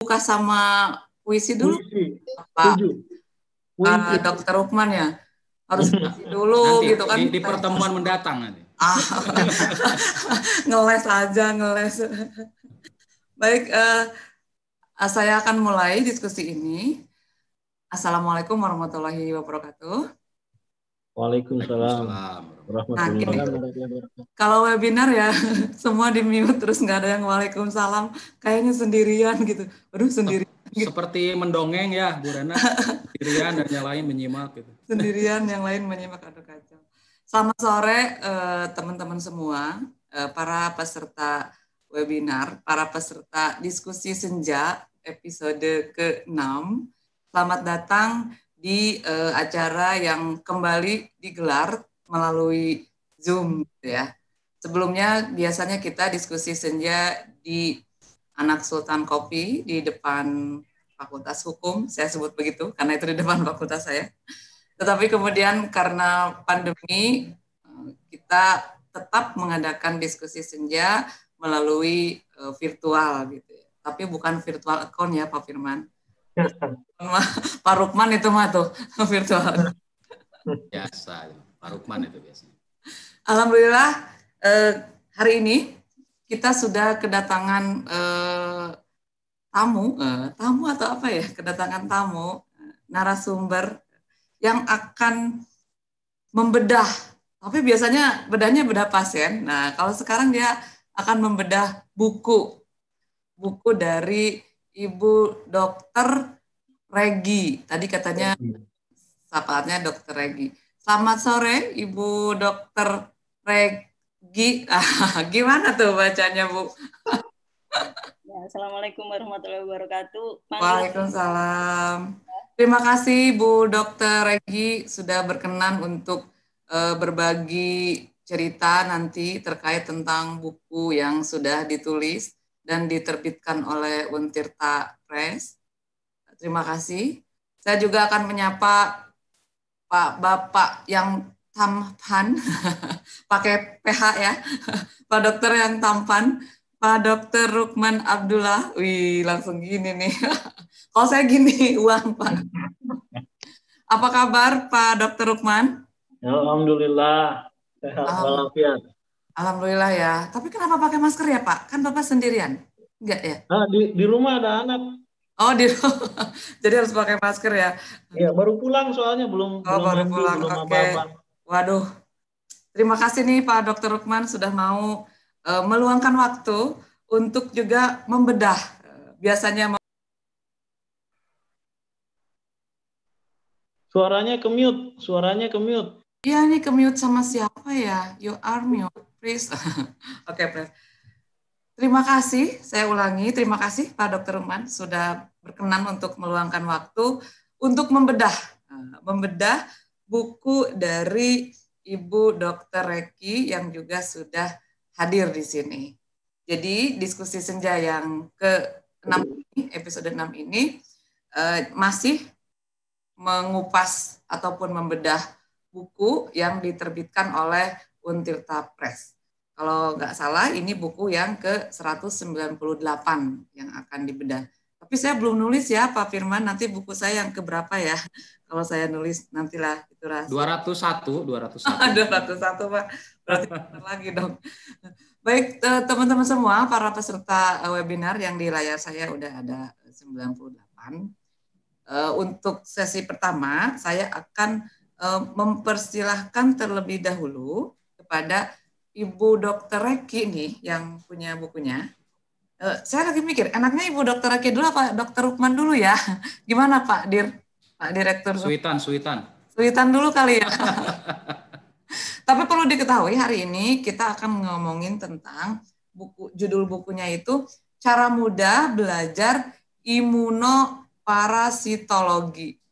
buka sama puisi dulu, Puisi. Pak Setuju. Puisi. Dr. Rukman ya. Harus puisi dulu Nanti gitu kan. di pertemuan mendatang nanti. Ngeles aja, ngeles. Baik, saya akan mulai diskusi ini. Assalamualaikum warahmatullahi wabarakatuh. Waalaikumsalam warahmatullahi wabarakatuh. Kalau webinar ya semua di mute terus nggak ada yang waalaikumsalam, kayaknya sendirian gitu. Aduh sendirian. Seperti mendongeng ya Bu Rena, sendirian dan yang lain menyimak gitu. Sendirian yang lain menyimak, aduh kacau. Selamat sore teman-teman semua, para peserta webinar, para peserta diskusi senja episode ke-6. Selamat datang di acara yang kembali digelar melalui Zoom ya. Sebelumnya biasanya kita diskusi senja di Anak Sultan Kopi di depan Fakultas Hukum, saya sebut begitu karena itu di depan fakultas saya. Tetapi kemudian karena pandemi kita tetap mengadakan diskusi senja melalui virtual gitu ya. Tapi bukan virtual account ya Pak Firman. Pak Rukman itu mah tuh virtual. Biasa, Pak Rukman itu biasanya. Alhamdulillah hari ini kita sudah kedatangan tamu atau apa ya, kedatangan tamu narasumber yang akan membedah, tapi biasanya bedahnya bedah pasien. Nah, kalau sekarang dia akan membedah buku dari Ibu Dokter Regi. Tadi katanya sapaatnya Dokter Regi. Selamat sore Ibu Dokter Regi. Gimana tuh bacanya Bu? Ya, Assalamualaikum warahmatullahi wabarakatuh. Waalaikumsalam. Terima kasih Bu Dokter Regi sudah berkenan untuk berbagi cerita nanti terkait tentang buku yang sudah ditulis dan diterbitkan oleh Untirta Press. Terima kasih. Saya juga akan menyapa Pak Bapak yang tampan, pakai PH ya, Pak Dokter yang tampan, Pak Dokter Rukman Abdullah. Wih, langsung gini nih. Kalau saya gini, uang Pak. Apa kabar Pak Dokter Rukman? Alhamdulillah, sehat walafiat. Alhamdulillah ya. Tapi kenapa pakai masker ya Pak? Kan Bapak sendirian? Enggak ya? Di rumah ada anak. Oh, jadi harus pakai masker ya? Iya, baru pulang soalnya belum baru mandi, pulang. belum Oke. Waduh, terima kasih nih Pak Dokter Rukman sudah mau meluangkan waktu untuk juga membedah. Biasanya suaranya ke mute. Iya nih ke mute sama siapa ya? You are mute, please. Oke, please. Terima kasih, saya ulangi, terima kasih Pak Dokter Rukman sudah berkenan untuk meluangkan waktu untuk membedah buku dari Ibu Dokter Regi yang juga sudah hadir di sini. Jadi diskusi senja yang ke-6 ini, episode 6 ini masih mengupas ataupun membedah buku yang diterbitkan oleh Untirta Press. Kalau nggak salah ini buku yang ke-198 yang akan dibedah. Tapi saya belum nulis ya Pak Firman, nanti buku saya yang keberapa ya? Kalau saya nulis nantilah itu rahasia. 201 201 Pak, berarti lagi dong. Baik teman-teman semua, para peserta webinar yang di layar saya udah ada 98. Untuk sesi pertama, saya akan mempersilahkan terlebih dahulu kepada Ibu Dokter Regi nih yang punya bukunya. Saya lagi mikir, enaknya Ibu Dokter Regi dulu apa Dokter Rukman dulu ya? Gimana Pak Pak Direktur? Suitan dulu kali ya. Tapi perlu diketahui hari ini kita akan ngomongin tentang judul bukunya itu Cara Mudah Belajar Imunoparasitologi.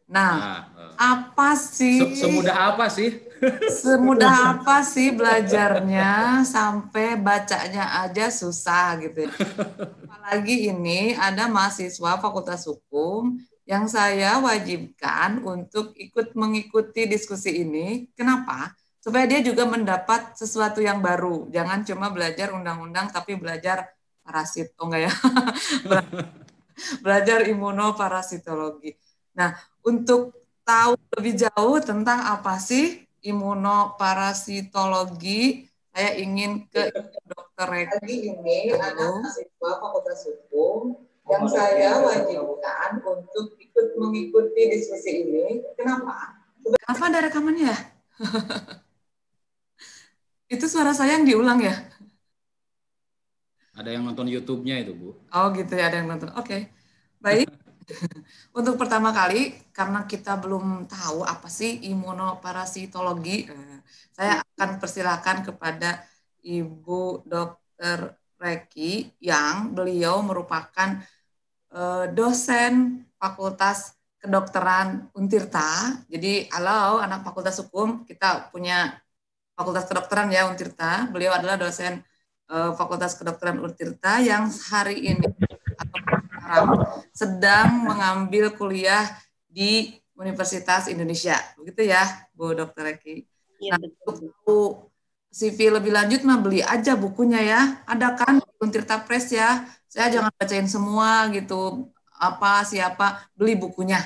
Nah, apa sih? Semudah apa sih? Semudah apa sih belajarnya sampai bacanya aja susah gitu ya. Apalagi ini ada mahasiswa Fakultas Hukum yang saya wajibkan untuk mengikuti diskusi ini. Kenapa? Supaya dia juga mendapat sesuatu yang baru. Jangan cuma belajar undang-undang tapi belajar imunoparasit, oh enggak ya, belajar imunoparasitologi. Nah, untuk tahu lebih jauh tentang apa sih imunoparasitologi, saya ingin ke Dr. Reki ini ada mahasiswa Fakultas Hukum yang saya wajibkan untuk mengikuti diskusi ini. Kenapa? Kenapa ada rekamannya ya? Itu suara saya yang diulang ya? Ada yang nonton YouTube-nya itu, Bu. Oh gitu ya, ada yang nonton. Oke, baik. Untuk pertama kali, karena kita belum tahu apa sih imunoparasitologi, saya akan persilakan kepada Ibu Dr. Reki yang beliau merupakan dosen Fakultas Kedokteran Untirta. Jadi, halo anak Fakultas Hukum, kita punya Fakultas Kedokteran ya Untirta. Beliau adalah dosen Fakultas Kedokteran Untirta yang hari ini atau sekarang sedang mengambil kuliah di Universitas Indonesia. Begitu ya, Bu Dr. Reki. Iya, Nah, betul. untuk tahu CV lebih lanjut mah beli aja bukunya ya. Ada kan di Untirta Press ya. Saya jangan bacain semua gitu. Apa siapa beli bukunya.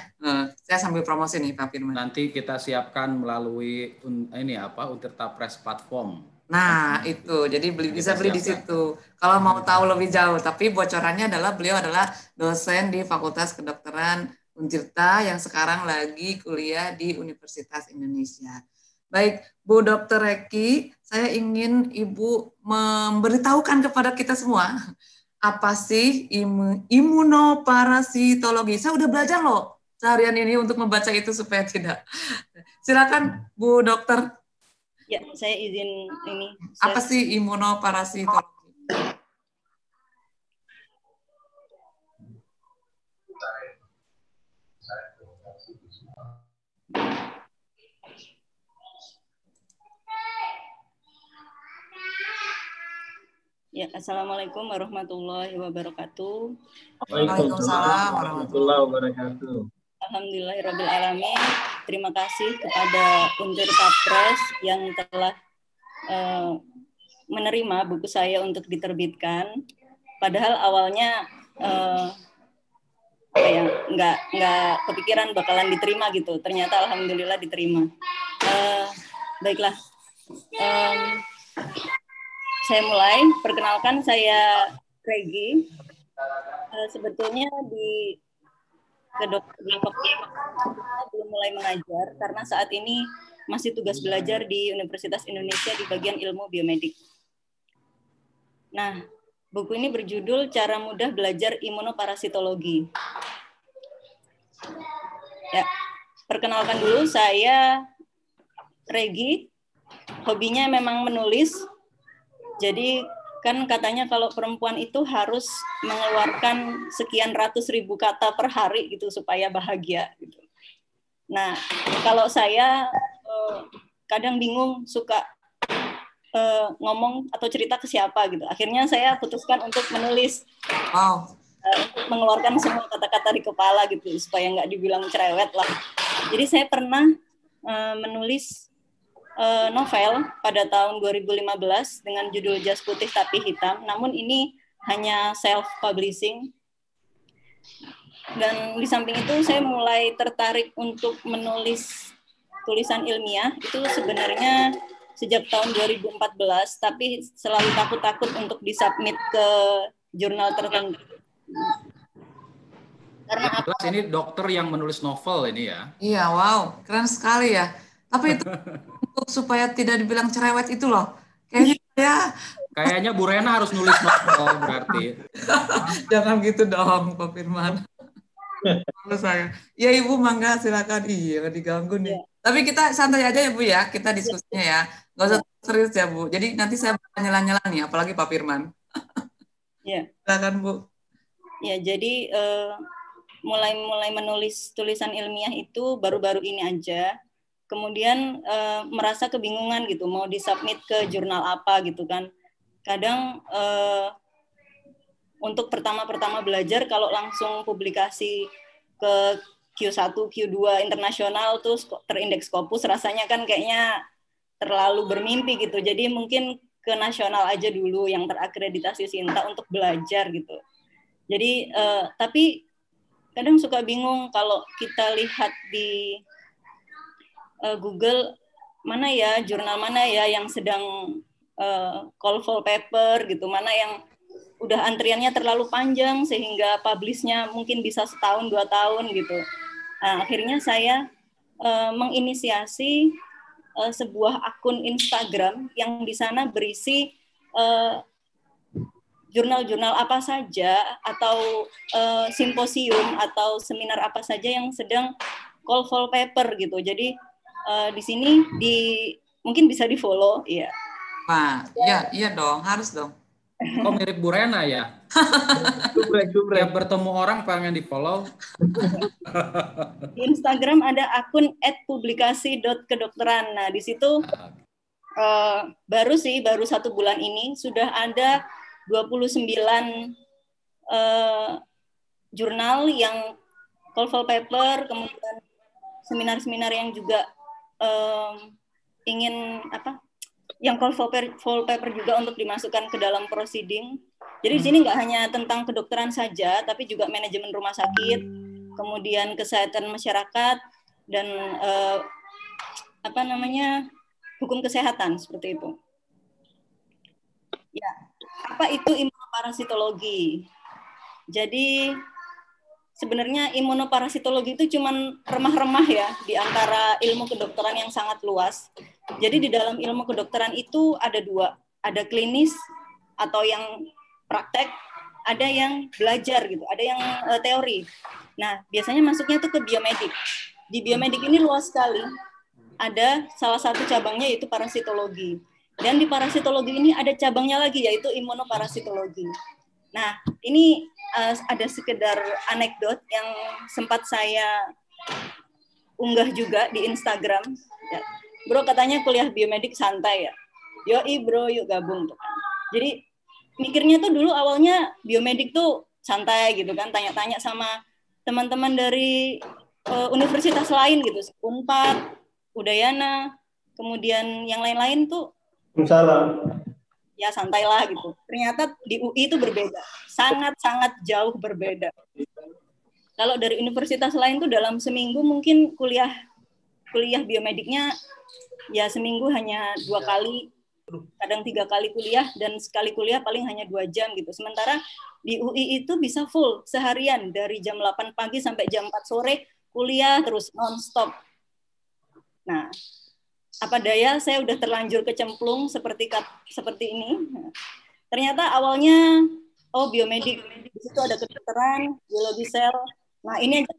Saya sambil promosi nih Pak Firman. Nanti kita siapkan melalui Untirta Press platform. Nah, itu. Jadi bisa beli di siapkan. situ. Kalau mau tahu lebih jauh, tapi bocorannya adalah beliau adalah dosen di Fakultas Kedokteran Untirta yang sekarang lagi kuliah di Universitas Indonesia. Baik, Bu Dr. Reki, saya ingin Ibu memberitahukan kepada kita semua apa sih imunoparasitologi. Saya udah belajar loh seharian ini untuk membaca itu supaya tidak. Silakan Bu Dokter. Ya, saya izin ini. Apa sih imunoparasitologi? Ya, Assalamualaikum warahmatullahi wabarakatuh. Waalaikumsalam warahmatullahi wabarakatuh. Alhamdulillahirrabbilalamin. Terima kasih kepada Untirta Press yang telah menerima buku saya untuk diterbitkan. Padahal awalnya nggak kepikiran bakalan diterima gitu. Ternyata alhamdulillah diterima. Baiklah. Saya mulai. Perkenalkan, saya Regi. Sebetulnya di kedokteran belum mulai mengajar karena saat ini masih tugas belajar di Universitas Indonesia di bagian ilmu biomedik. Nah, buku ini berjudul Cara Mudah Belajar Imunoparasitologi. Ya, perkenalkan dulu, saya Regi. Hobinya memang menulis. Jadi kan katanya kalau perempuan itu harus mengeluarkan sekian ratus ribu kata per hari gitu supaya bahagia gitu. Nah, kalau saya kadang bingung suka ngomong atau cerita ke siapa gitu. Akhirnya saya putuskan untuk menulis. Untuk mengeluarkan semua kata-kata di kepala gitu supaya nggak dibilang cerewet lah. Jadi saya pernah menulis novel pada tahun 2015 dengan judul Jas Putih Tapi Hitam. Namun ini hanya self-publishing. Dan di samping itu saya mulai tertarik untuk menulis tulisan ilmiah. Itu sebenarnya sejak tahun 2014, tapi selalu takut-takut untuk disubmit ke jurnal tertentu. Karena apa? Ini dokter yang menulis novel ini ya. Iya, wow, keren sekali ya. Tapi itu untuk supaya tidak dibilang cerewet itu loh. Kayaknya Bu Rena harus nulis novel berarti. Jangan gitu dong, Pak Firman. Lalu saya, ya Ibu mangga silakan. Iya, diganggu nih. Ya. Tapi kita santai aja ya Bu ya, kita diskusinya ya. Nggak usah serius ya Bu. Jadi nanti saya nyela-nyela nih, apalagi Pak Firman. Ya. Silakan Bu. Ya, jadi mulai menulis tulisan ilmiah itu baru-baru ini aja. Kemudian merasa kebingungan gitu, mau disubmit ke jurnal apa gitu kan. Kadang untuk pertama-pertama belajar kalau langsung publikasi ke Q1, Q2 internasional terus terindeks Scopus rasanya kan kayaknya terlalu bermimpi gitu. Jadi mungkin ke nasional aja dulu yang terakreditasi Sinta untuk belajar gitu. Jadi tapi kadang suka bingung kalau kita lihat di Google mana ya jurnal mana ya yang sedang call for paper gitu, mana yang udah antriannya terlalu panjang sehingga publish-nya mungkin bisa setahun 2 tahun gitu. Nah, akhirnya saya menginisiasi sebuah akun Instagram yang di sana berisi jurnal-jurnal apa saja atau simposium atau seminar apa saja yang sedang call for paper gitu. Jadi di sini mungkin bisa di-follow ya. Wah, iya dong, harus dong. Kok mirip Bu Rena ya? Subrek. Tiap bertemu orang pengen di-follow. Di Instagram ada akun @publikasi.kedokteran. Nah, di situ baru 1 bulan ini sudah ada 29 jurnal yang call for paper, kemudian seminar-seminar yang juga ingin yang call for paper juga untuk dimasukkan ke dalam proceeding. Jadi di sini nggak hanya tentang kedokteran saja, tapi juga manajemen rumah sakit, kemudian kesehatan masyarakat dan hukum kesehatan seperti itu. Ya, apa itu imunoparasitologi? Jadi sebenarnya imunoparasitologi itu cuman remah-remah ya di antara ilmu kedokteran yang sangat luas. Jadi di dalam ilmu kedokteran itu ada 2, ada klinis atau yang praktek, ada yang belajar gitu, ada yang teori. Nah, biasanya masuknya itu ke biomedik. Di biomedik ini luas sekali. Ada salah satu cabangnya yaitu parasitologi. Dan di parasitologi ini ada cabangnya lagi yaitu imunoparasitologi. Nah, ini ada sekedar anekdot yang sempat saya unggah juga di Instagram. Ya. Bro katanya kuliah biomedik santai ya. Yoi bro, yuk gabung. Jadi mikirnya tuh dulu awalnya biomedik tuh santai gitu kan, tanya-tanya sama teman-teman dari universitas lain gitu, Unpad, Udayana, kemudian yang lain-lain tuh Salam. ya santai lah gitu. Ternyata di UI itu berbeda, sangat-sangat jauh berbeda. Kalau dari universitas lain tuh dalam seminggu mungkin kuliah biomediknya ya seminggu hanya 2 kali, kadang 3 kali kuliah, dan sekali kuliah paling hanya 2 jam gitu. Sementara di UI itu bisa full seharian dari jam 8 pagi sampai jam 4 sore kuliah terus non-stop. Nah, apa daya saya udah terlanjur kecemplung seperti ini. Ternyata awalnya biomedik, di situ ada kedokteran, biologi sel. Nah, ini aja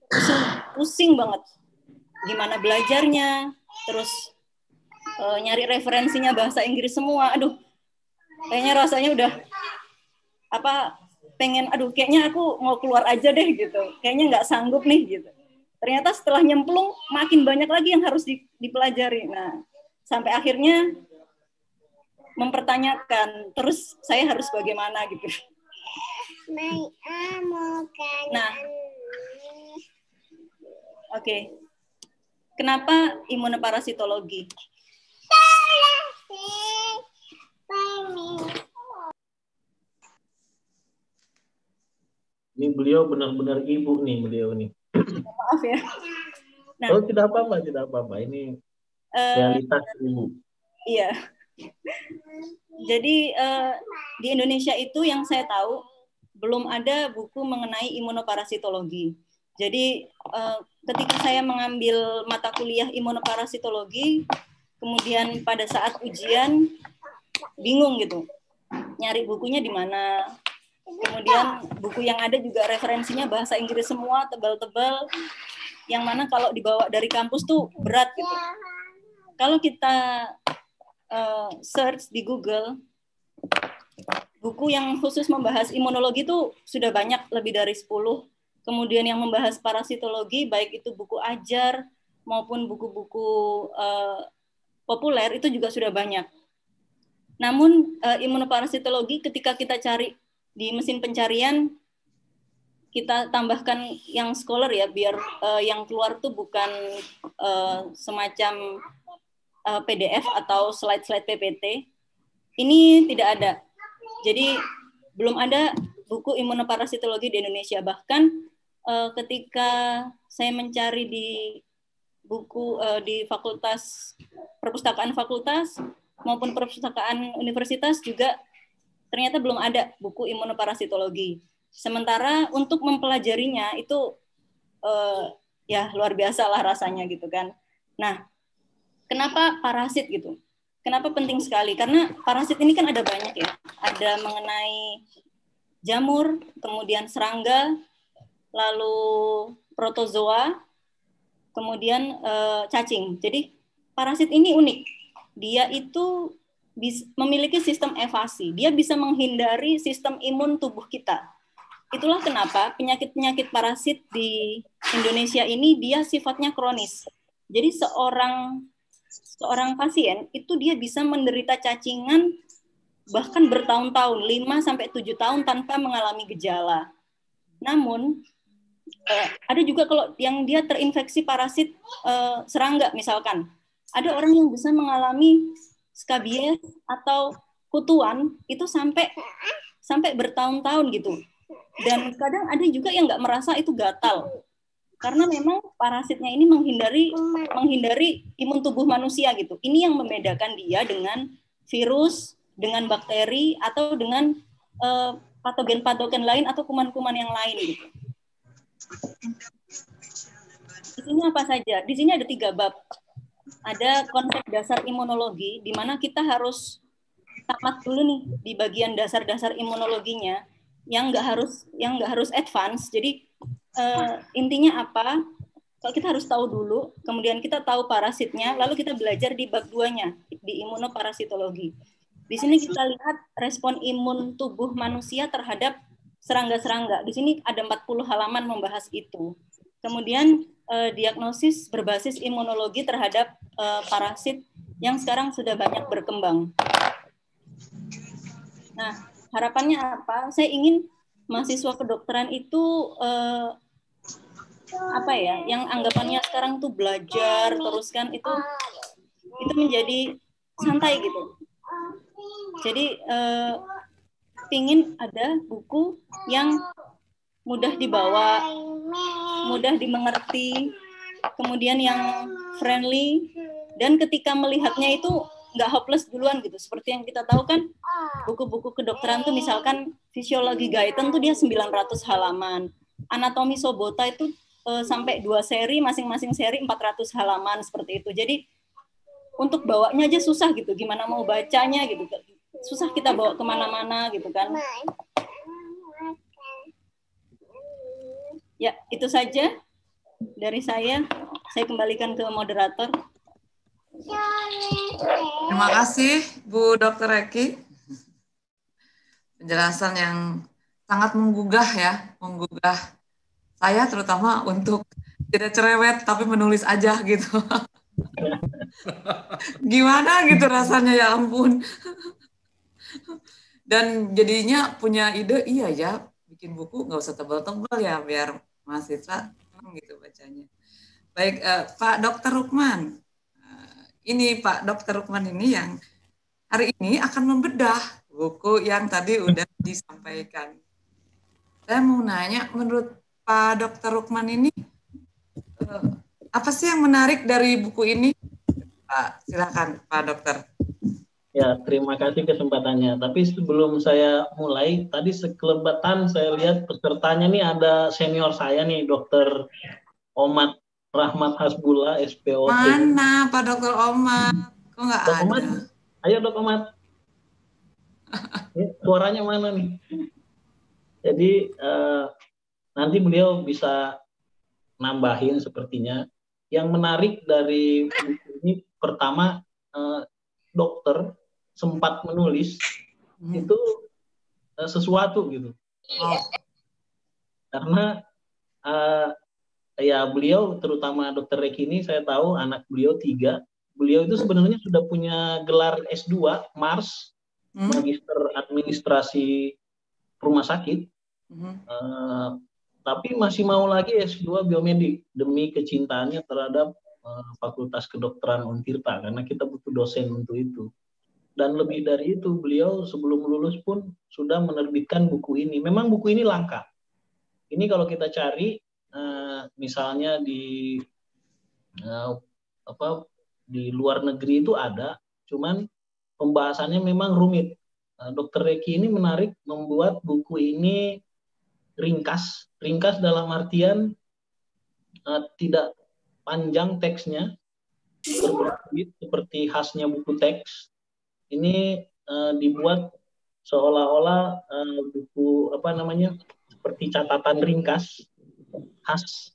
pusing banget. Gimana belajarnya, terus nyari referensinya bahasa Inggris semua. Aduh, kayaknya rasanya udah kayaknya aku mau keluar aja deh gitu. Kayaknya nggak sanggup nih gitu. Ternyata setelah nyemplung makin banyak lagi yang harus dipelajari. Nah, sampai akhirnya mempertanyakan, terus saya harus bagaimana gitu. Nah, oke. Kenapa imunoparasitologi? Ini beliau benar-benar ibu nih, beliau nih. Maaf ya. Nah, tidak apa-apa. Ini realitas ibu. Iya. Jadi di Indonesia itu yang saya tahu belum ada buku mengenai imunoparasitologi. Jadi ketika saya mengambil mata kuliah imunoparasitologi, kemudian pada saat ujian bingung gitu, nyari bukunya di mana. Kemudian buku yang ada juga referensinya bahasa Inggris semua, tebal-tebal, yang mana kalau dibawa dari kampus tuh berat gitu. Kalau kita search di Google, buku yang khusus membahas imunologi itu sudah banyak, lebih dari 10. Kemudian yang membahas parasitologi, baik itu buku ajar maupun buku-buku populer, itu juga sudah banyak. Namun imunoparasitologi ketika kita cari di mesin pencarian, kita tambahkan yang scholar ya, biar yang keluar tuh bukan semacam PDF atau slide-slide PPT, ini tidak ada. Jadi belum ada buku imunoparasitologi di Indonesia. Bahkan ketika saya mencari di buku di fakultas perpustakaan fakultas maupun perpustakaan universitas juga ternyata belum ada buku imunoparasitologi. Sementara untuk mempelajarinya itu ya luar biasa lah rasanya gitu kan. Nah, kenapa parasit gitu? Kenapa penting sekali? Karena parasit ini kan ada banyak ya. Ada mengenai jamur, kemudian serangga, lalu protozoa, kemudian cacing. Jadi parasit ini unik. Dia itu memiliki sistem evasi. Dia bisa menghindari sistem imun tubuh kita. Itulah kenapa penyakit-penyakit parasit di Indonesia ini dia sifatnya kronis. Jadi seorang pasien itu dia bisa menderita cacingan bahkan bertahun-tahun, 5-7 tahun tanpa mengalami gejala. Namun ada juga kalau yang dia terinfeksi parasit serangga misalkan. Ada orang yang bisa mengalami skabies atau kutuan itu sampai bertahun-tahun gitu. Dan kadang ada juga yang nggak merasa itu gatal. Karena memang parasitnya ini menghindari imun tubuh manusia gitu. Ini yang membedakan dia dengan virus, dengan bakteri, atau dengan patogen-patogen lain atau kuman-kuman yang lain gitu. Di sini apa saja? Di sini ada 3 bab. Ada konsep dasar imunologi, di mana kita harus tamat dulu nih di bagian dasar-dasar imunologinya, yang nggak harus advance. Jadi intinya apa? Kalau kita harus tahu dulu, kemudian kita tahu parasitnya, lalu kita belajar di bab 2-nya, di imunoparasitologi. Di sini kita lihat respon imun tubuh manusia terhadap serangga-serangga. Di sini ada 40 halaman membahas itu. Kemudian diagnosis berbasis imunologi terhadap parasit yang sekarang sudah banyak berkembang. Nah, harapannya apa? Saya ingin mahasiswa kedokteran itu apa ya? Yang anggapannya sekarang tuh belajar terus kan itu menjadi santai gitu. Jadi pingin ada buku yang mudah dibawa, mudah dimengerti, kemudian yang friendly, dan ketika melihatnya itu nggak hopeless duluan gitu. Seperti yang kita tahu kan, buku-buku kedokteran tuh misalkan Fisiologi Guyton tuh dia 900 halaman. Anatomi Sobota itu sampai 2 seri, masing-masing seri 400 halaman seperti itu. Jadi untuk bawanya aja susah gitu, gimana mau bacanya gitu. Susah kita bawa kemana-mana gitu kan. Ya, itu saja dari saya. Saya kembalikan ke moderator. Terima kasih Bu Dr. Eki. Penjelasan yang sangat menggugah ya, menggugah saya terutama untuk tidak cerewet tapi menulis aja gitu. Gimana gitu rasanya, ya ampun. Dan jadinya punya ide, iya ya, bikin buku nggak usah tebal-tebal ya, biar mahasiswa senang gitu bacanya. Baik, Pak Dr. Rukman. Ini Pak Dr. Rukman ini yang hari ini akan membedah buku yang tadi udah disampaikan. Saya mau nanya, menurut Pak Dr. Rukman ini, apa sih yang menarik dari buku ini? Pak, silakan Pak Dokter. Ya, terima kasih kesempatannya. Tapi sebelum saya mulai, tadi sekelebatan saya lihat pesertanya nih ada senior saya nih, Dr. Omat Rahmat Hasbullah, SPOT. Mana Pak Dr. Omat? Kok nggak ada? Omat? Ayo Dok Omat. Suaranya mana nih? Jadi nanti beliau bisa nambahin sepertinya. Yang menarik dari buku ini, pertama dokter sempat menulis itu sesuatu gitu. Karena ya beliau, terutama Dr. Eki ini, saya tahu anak beliau 3. Beliau itu sebenarnya sudah punya gelar S2 MARS, Magister Administrasi Rumah Sakit, tapi masih mau lagi S2 Biomedik demi kecintaannya terhadap Fakultas Kedokteran Untirta, karena kita butuh dosen untuk itu. Dan lebih dari itu, beliau sebelum lulus pun sudah menerbitkan buku ini. Memang buku ini langka. Ini kalau kita cari, misalnya di di luar negeri itu ada, cuman pembahasannya memang rumit. Dr. Reki ini menarik membuat buku ini ringkas dalam artian tidak panjang teksnya, berbelit seperti khasnya buku teks. Ini dibuat seolah-olah buku seperti catatan ringkas khas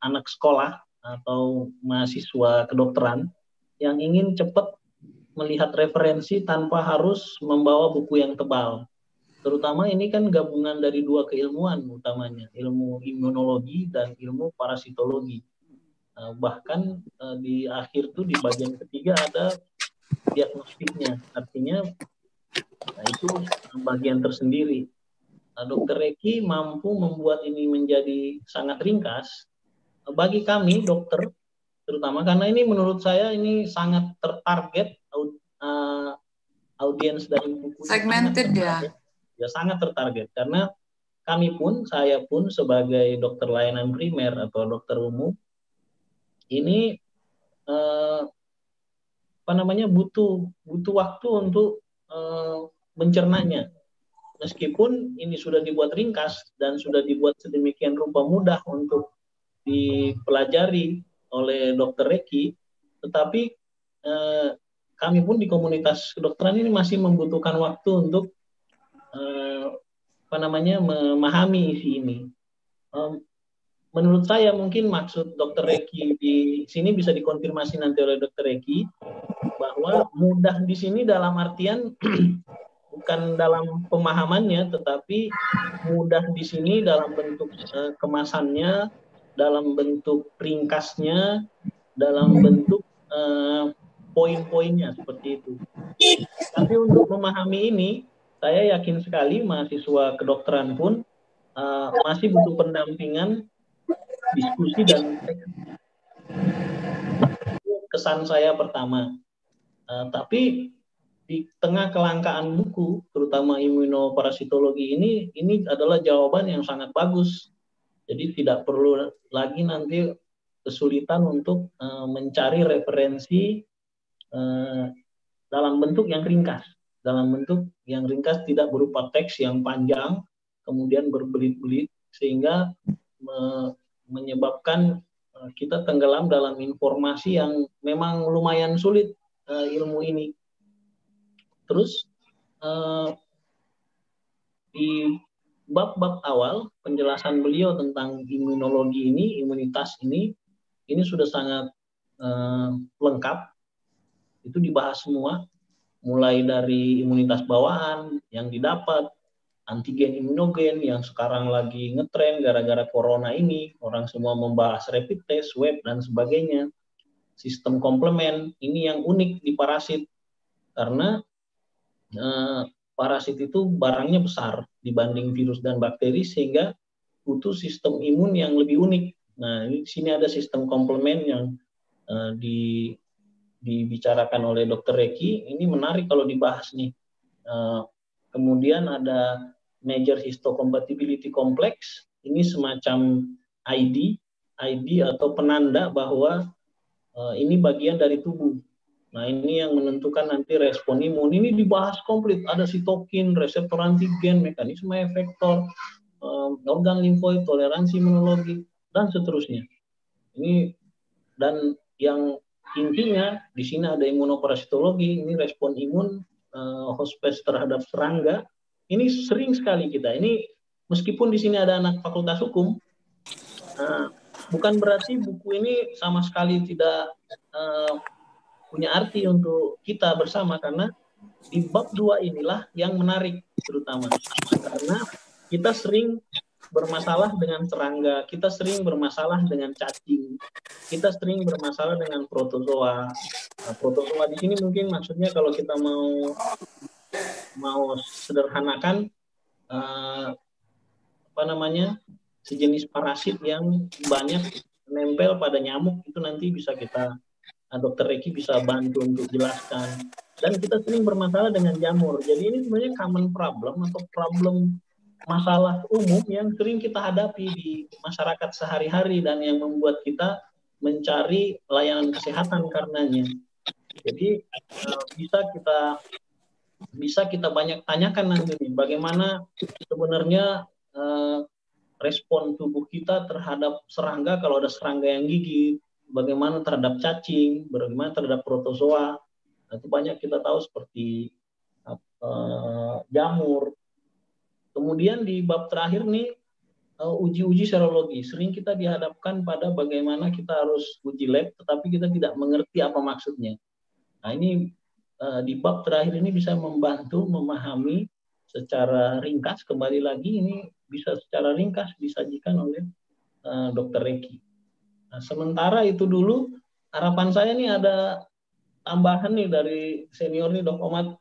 anak sekolah atau mahasiswa kedokteran yang ingin cepat melihat referensi tanpa harus membawa buku yang tebal. Terutama ini kan gabungan dari dua keilmuan utamanya, ilmu imunologi dan ilmu parasitologi. Bahkan di akhir tuh di bagian ketiga ada diagnostiknya, artinya itu bagian tersendiri. Dr. Reki mampu membuat ini menjadi sangat ringkas bagi kami dokter, terutama karena ini menurut saya ini sangat tertarget audiens dari buku segmented ya. Ya sangat tertarget karena saya pun sebagai dokter layanan primer atau dokter umum ini butuh waktu untuk mencernanya. Meskipun ini sudah dibuat ringkas dan sudah dibuat sedemikian rupa mudah untuk dipelajari oleh Dr. Reki, tetapi kami pun di komunitas kedokteran ini masih membutuhkan waktu untuk memahami isi ini. Menurut saya mungkin maksud Dr. Reki di sini bisa dikonfirmasi nanti oleh Dr. Reki bahwa mudah di sini dalam artian bukan dalam pemahamannya, tetapi mudah di sini dalam bentuk kemasannya, dalam bentuk ringkasnya, dalam bentuk poin-poinnya seperti itu. Tapi untuk memahami ini, saya yakin sekali mahasiswa kedokteran pun masih butuh pendampingan, diskusi dan kesan saya pertama. Tapi di tengah kelangkaan buku, terutama imunoparasitologi ini adalah jawaban yang sangat bagus. Jadi tidak perlu lagi nanti kesulitan untuk mencari referensi dalam bentuk yang ringkas. Dalam bentuk yang ringkas tidak berupa teks yang panjang, kemudian berbelit-belit, sehingga menyebabkan kita tenggelam dalam informasi yang memang lumayan sulit ilmu ini. Terus di bab-bab awal penjelasan beliau tentang imunologi ini, imunitas ini sudah sangat lengkap. Itu dibahas semua, mulai dari imunitas bawaan yang didapat, antigen imunogen yang sekarang lagi ngetren gara-gara corona ini, orang semua membahas rapid test, swab dan sebagainya. Sistem komplement ini yang unik di parasit karena parasit itu barangnya besar dibanding virus dan bakteri sehingga butuh sistem imun yang lebih unik. Nah, di sini ada sistem komplement yang dibicarakan oleh Dr. Reki. Ini menarik kalau dibahas nih. Kemudian ada Major Histocompatibility Complex. Ini semacam ID atau penanda bahwa ini bagian dari tubuh. Nah, ini yang menentukan nanti respon imun. Ini dibahas komplit. Ada sitokin, reseptor antigen, mekanisme efektor, organ limfoid, toleransi imunologi, dan seterusnya. Ini dan yang intinya di sini ada imunoparasitologi, ini respon imun hospes terhadap serangga. Ini sering sekali kita. Ini meskipun di sini ada anak fakultas hukum, bukan berarti buku ini sama sekali tidak punya arti untuk kita bersama, karena di bab 2 inilah yang menarik terutama karena kita sering bermasalah dengan serangga, kita sering bermasalah dengan cacing, kita sering bermasalah dengan protozoa. Nah, protozoa di sini mungkin maksudnya kalau kita mau sederhanakan sejenis parasit yang banyak menempel pada nyamuk, itu nanti bisa kita Dokter Reki bisa bantu untuk jelaskan. Dan kita sering bermasalah dengan jamur. Jadi ini sebenarnya common problem atau problem masalah umum yang sering kita hadapi di masyarakat sehari-hari dan yang membuat kita mencari layanan kesehatan karenanya. Jadi bisa kita banyak tanyakan nanti nih, bagaimana sebenarnya respon tubuh kita terhadap serangga kalau ada serangga yang gigit, bagaimana terhadap cacing, bagaimana terhadap protozoa. Itu banyak kita tahu seperti jamur. Kemudian di bab terakhir nih uji-uji serologi. Sering kita dihadapkan pada bagaimana kita harus uji lab, tetapi kita tidak mengerti apa maksudnya. Nah ini di bab terakhir ini bisa membantu memahami secara ringkas. Kembali lagi ini bisa secara ringkas disajikan oleh Dr. Reki. Nah, sementara itu dulu harapan saya nih ada tambahan nih dari senior nih Dok Omat.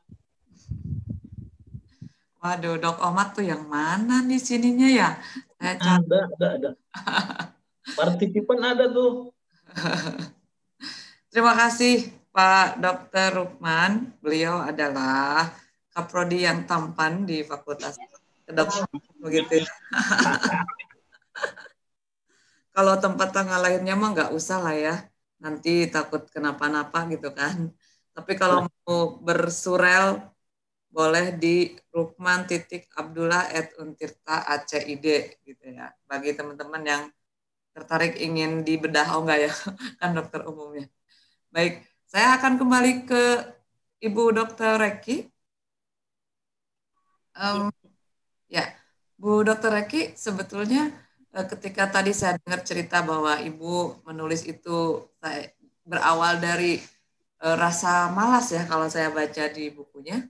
Waduh, Dok Omat tuh yang mana nih sininya ya? Ada. Partisipan ada tuh. Terima kasih Pak Dr. Rukman. Beliau adalah kaprodi yang tampan di Fakultas Kedokteran begitu. Kalau tempat tanggal lahirnya mah nggak usah lah ya. Nanti takut kenapa-napa gitu kan. Tapi kalau mau bersurel boleh di rukman.abdullah@untirta.ac.id gitu ya. Bagi teman-teman yang tertarik ingin dibedah, oh enggak ya, kan dokter umumnya. Baik, saya akan kembali ke Ibu Dr. Reki. Ya, Bu Dr. Reki, sebetulnya ketika tadi saya dengar cerita bahwa Ibu menulis itu berawal dari rasa malas ya, kalau saya baca di bukunya.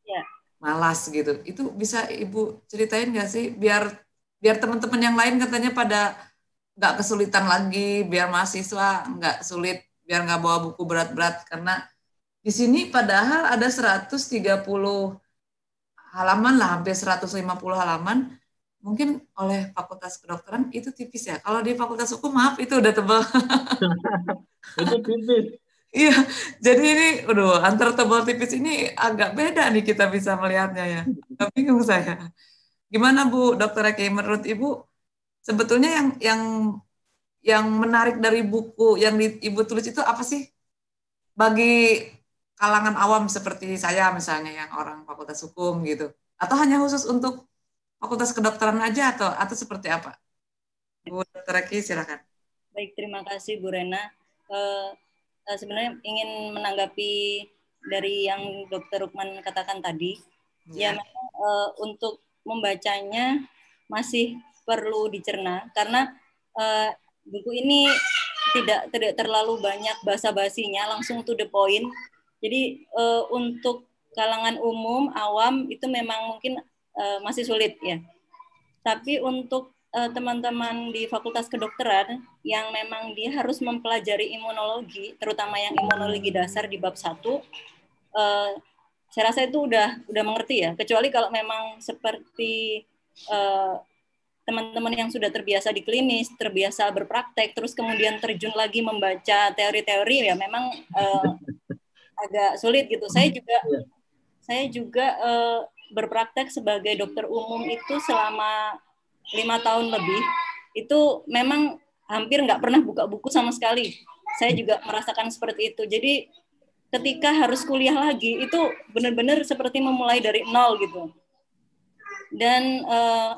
Ya. Malas gitu. Itu bisa Ibu ceritain nggak sih biar teman-teman yang lain katanya pada nggak kesulitan lagi, biar mahasiswa nggak sulit, biar nggak bawa buku berat-berat, karena di sini padahal ada 130 halaman lah, hampir 150 halaman, mungkin oleh Fakultas Kedokteran itu tipis ya. Kalau di Fakultas Hukum maaf itu udah tebal. Itu tipis. Iya, jadi ini, antar tebal tipis ini agak beda nih kita bisa melihatnya ya. Gak bingung saya. Gimana Bu Dr. Reki, menurut Ibu sebetulnya yang menarik dari buku yang Ibu tulis itu apa sih bagi kalangan awam seperti saya misalnya yang orang Fakultas Hukum gitu? Atau hanya khusus untuk Fakultas Kedokteran aja atau seperti apa? Bu Dr. Reki silakan. Baik, terima kasih Bu Rena. Sebenarnya ingin menanggapi dari yang Dr. Rukman katakan tadi. Ya memang untuk membacanya masih perlu dicerna karena buku ini tidak terlalu banyak basa-basinya, langsung to the point. Jadi untuk kalangan umum awam itu memang mungkin masih sulit ya. Tapi untuk teman-teman di Fakultas Kedokteran yang memang dia harus mempelajari imunologi, terutama yang imunologi dasar di bab 1, saya rasa itu udah mengerti ya. Kecuali kalau memang seperti teman-teman yang sudah terbiasa di klinis, terbiasa berpraktek, terus kemudian terjun lagi membaca teori-teori, ya memang agak sulit gitu. Saya juga berpraktek sebagai dokter umum itu selama 5 tahun lebih, itu memang hampir nggak pernah buka buku sama sekali. Saya juga merasakan seperti itu. Jadi ketika harus kuliah lagi, itu benar-benar seperti memulai dari nol gitu. Dan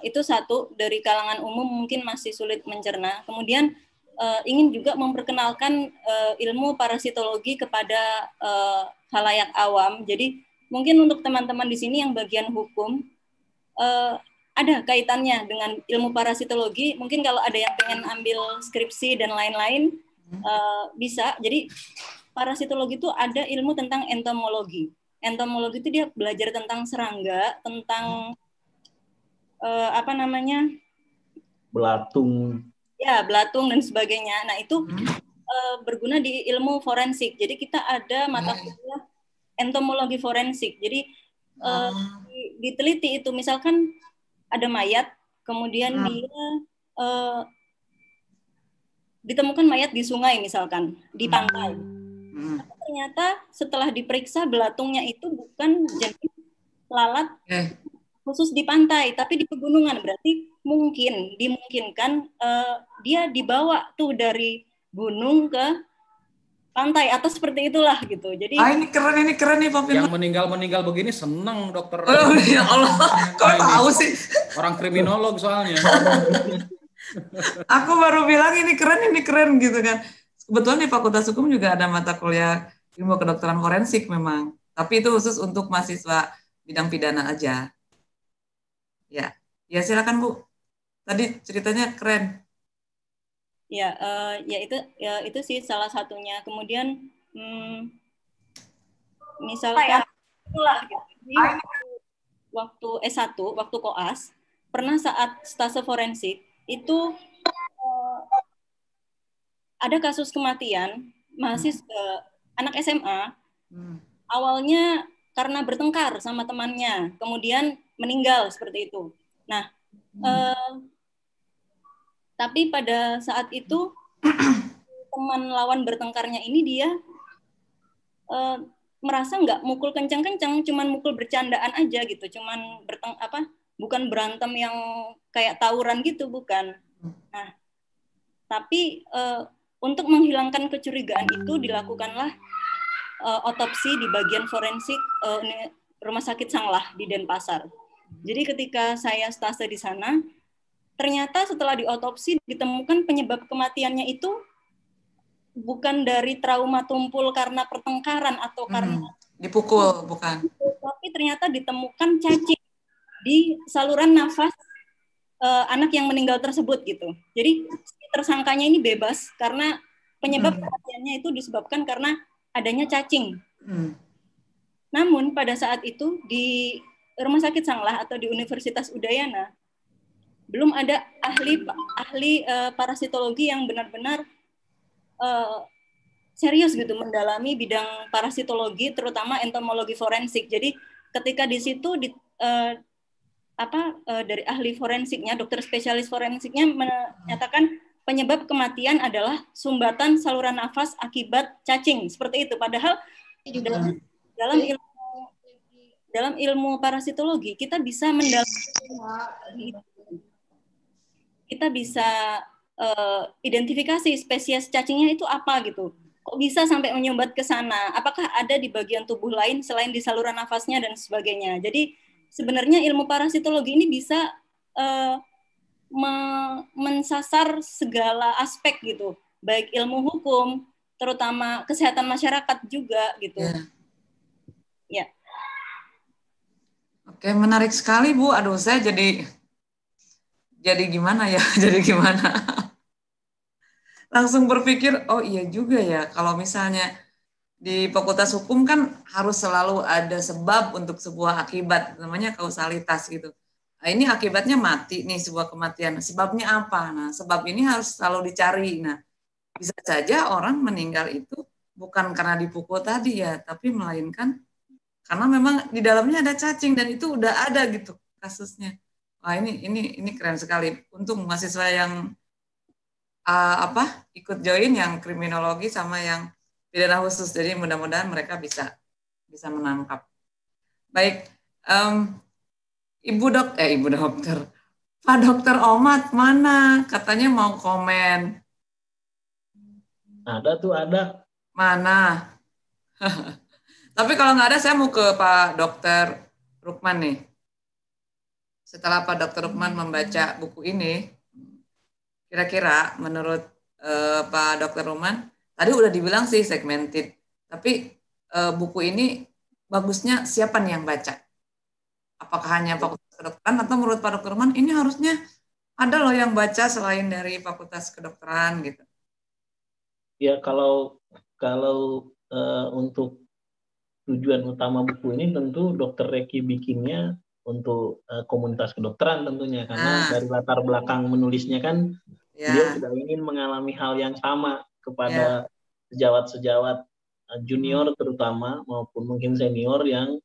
itu satu, dari kalangan umum mungkin masih sulit mencerna. Kemudian ingin juga memperkenalkan ilmu parasitologi kepada khalayak awam. Jadi mungkin untuk teman-teman di sini yang bagian hukum, ada kaitannya dengan ilmu parasitologi. Mungkin kalau ada yang pengen ambil skripsi dan lain-lain, bisa. Jadi parasitologi itu ada ilmu tentang entomologi. Entomologi itu dia belajar tentang serangga, tentang belatung. Ya, belatung dan sebagainya. Nah, itu berguna di ilmu forensik. Jadi kita ada mata kuliah entomologi forensik. Jadi diteliti itu, misalkan ada mayat, kemudian dia ditemukan mayat di sungai misalkan, di pantai. Ternyata setelah diperiksa belatungnya itu bukan jenis lalat khusus di pantai, tapi di pegunungan. Berarti dimungkinkan dia dibawa tuh dari gunung ke pantai atau seperti itulah gitu. Jadi ini keren nih Pak Firman. Yang meninggal begini seneng dokter. Oh ya Allah, kok tahu sih? Orang kriminolog soalnya. Aku baru bilang ini keren gitu kan. Kebetulan di Fakultas Hukum juga ada mata kuliah ilmu kedokteran forensik memang. Tapi itu khusus untuk mahasiswa bidang pidana aja. Ya silakan Bu. Tadi ceritanya keren. Ya itu sih salah satunya. Kemudian misalkan itulah gitu. Jadi, waktu S1, waktu koas, pernah saat stase forensik itu ada kasus kematian mahasiswa anak SMA. Awalnya karena bertengkar sama temannya, kemudian meninggal seperti itu. Nah, tapi pada saat itu teman lawan bertengkarnya ini dia merasa nggak mukul kencang-kencang, cuman mukul bercandaan aja gitu, cuman bukan berantem yang kayak tawuran gitu, bukan. Nah, tapi untuk menghilangkan kecurigaan itu dilakukanlah otopsi di bagian forensik Rumah Sakit Sanglah di Denpasar. Jadi ketika saya stase di sana, ternyata setelah diotopsi ditemukan penyebab kematiannya itu bukan dari trauma tumpul karena pertengkaran atau karena dipukul, bukan. Tapi ternyata ditemukan cacing di saluran nafas anak yang meninggal tersebut gitu. Jadi tersangkanya ini bebas karena penyebab kematiannya itu disebabkan karena adanya cacing. Namun pada saat itu di Rumah Sakit Sanglah atau di Universitas Udayana belum ada ahli parasitologi yang benar-benar serius gitu mendalami bidang parasitologi, terutama entomologi forensik. Jadi ketika di situ dari ahli forensiknya, dokter spesialis forensiknya menyatakan penyebab kematian adalah sumbatan saluran nafas akibat cacing, seperti itu. Padahal dalam ilmu parasitologi kita bisa mendalami, kita bisa identifikasi spesies cacingnya itu apa gitu. Kok bisa sampai menyumbat ke sana? Apakah ada di bagian tubuh lain selain di saluran nafasnya dan sebagainya? Jadi sebenarnya ilmu parasitologi ini bisa mensasar segala aspek gitu, baik ilmu hukum, terutama kesehatan masyarakat juga gitu. Ya. Oke, menarik sekali Bu. Aduh, saya jadi gimana ya? Jadi gimana? Langsung berpikir, oh iya juga ya, kalau misalnya di Fakultas Hukum kan harus selalu ada sebab untuk sebuah akibat, namanya kausalitas gitu. Nah, ini akibatnya mati nih, sebuah kematian. Sebabnya apa? Nah, sebab ini harus selalu dicari. Nah, bisa saja orang meninggal itu bukan karena dipukul tadi ya, tapi melainkan karena memang di dalamnya ada cacing dan itu udah ada gitu kasusnya. Wah, ini keren sekali. Untung mahasiswa yang ikut join yang kriminologi sama yang pidana khusus. Jadi mudah-mudahan mereka bisa menangkap. Baik, Ibu dokter, Pak Dokter Omat mana? Katanya mau komen. Ada. Mana? Tapi kalau nggak ada, saya mau ke Pak Dokter Rukman nih. Setelah Pak Dokter Rukman membaca buku ini, kira-kira menurut Pak Dokter Rukman, tadi udah dibilang sih segmented, tapi buku ini bagusnya siapa nih yang baca? Apakah hanya Fakultas Kedokteran atau menurut Pak Dokter Rukman ini harusnya ada loh yang baca selain dari Fakultas Kedokteran gitu? Ya kalau untuk tujuan utama buku ini tentu Dokter Reki bikinnya untuk komunitas kedokteran tentunya, karena dari latar belakang menulisnya kan dia sudah ingin mengalami hal yang sama kepada sejawat-sejawat junior terutama maupun mungkin senior yang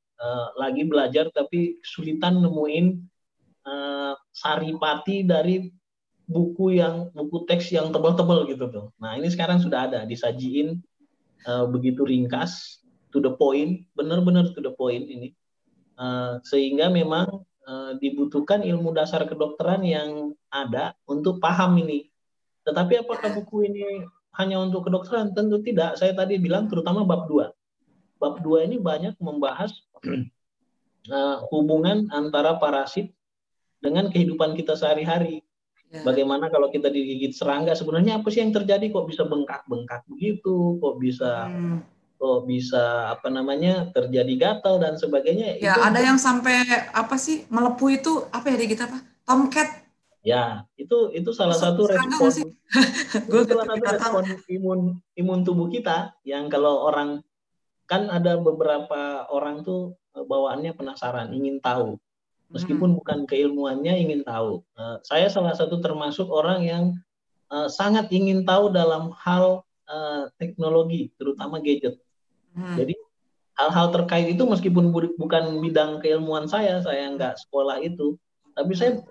lagi belajar tapi kesulitan nemuin saripati dari buku teks yang tebal-tebal gitu tuh. Nah ini sekarang sudah ada disajiin begitu ringkas, to the point, benar-benar to the point ini. Sehingga memang dibutuhkan ilmu dasar kedokteran yang ada untuk paham ini. Tetapi apakah buku ini hanya untuk kedokteran? Tentu tidak. Saya tadi bilang terutama bab 2. Bab 2 ini banyak membahas hubungan antara parasit dengan kehidupan kita sehari-hari. Bagaimana kalau kita digigit serangga, sebenarnya apa sih yang terjadi, kok bisa bengkak-bengkak begitu, kok bisa terjadi gatal dan sebagainya. Ya, ada yang sampai apa sih melepuh itu apa ya di kita apa? Tomcat. Ya, itu salah satu respon imun tubuh kita yang kalau orang, kan ada beberapa orang tuh bawaannya penasaran, ingin tahu. Meskipun bukan keilmuannya, ingin tahu. Saya salah satu termasuk orang yang sangat ingin tahu dalam hal teknologi, terutama gadget. Jadi hal-hal terkait itu meskipun bukan bidang keilmuan saya nggak sekolah itu, tapi saya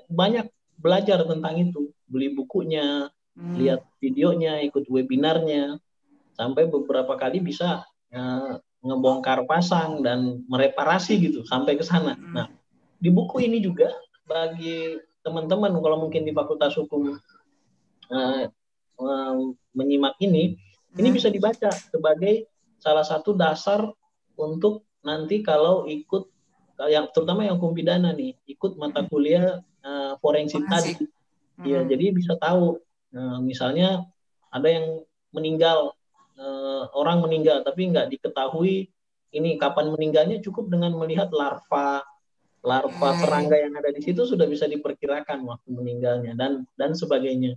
banyak belajar tentang itu, beli bukunya, lihat videonya, ikut webinarnya, sampai beberapa kali bisa ngebongkar pasang dan mereparasi gitu sampai ke sana. Nah, di buku ini juga bagi teman-teman kalau mungkin di Fakultas Hukum menyimak ini bisa dibaca sebagai salah satu dasar untuk nanti kalau ikut, yang terutama yang hukum pidana nih, ikut mata kuliah forensik tadi. Ya, jadi bisa tahu misalnya ada yang meninggal, orang meninggal tapi nggak diketahui ini kapan meninggalnya, cukup dengan melihat larva serangga yang ada di situ sudah bisa diperkirakan waktu meninggalnya dan sebagainya.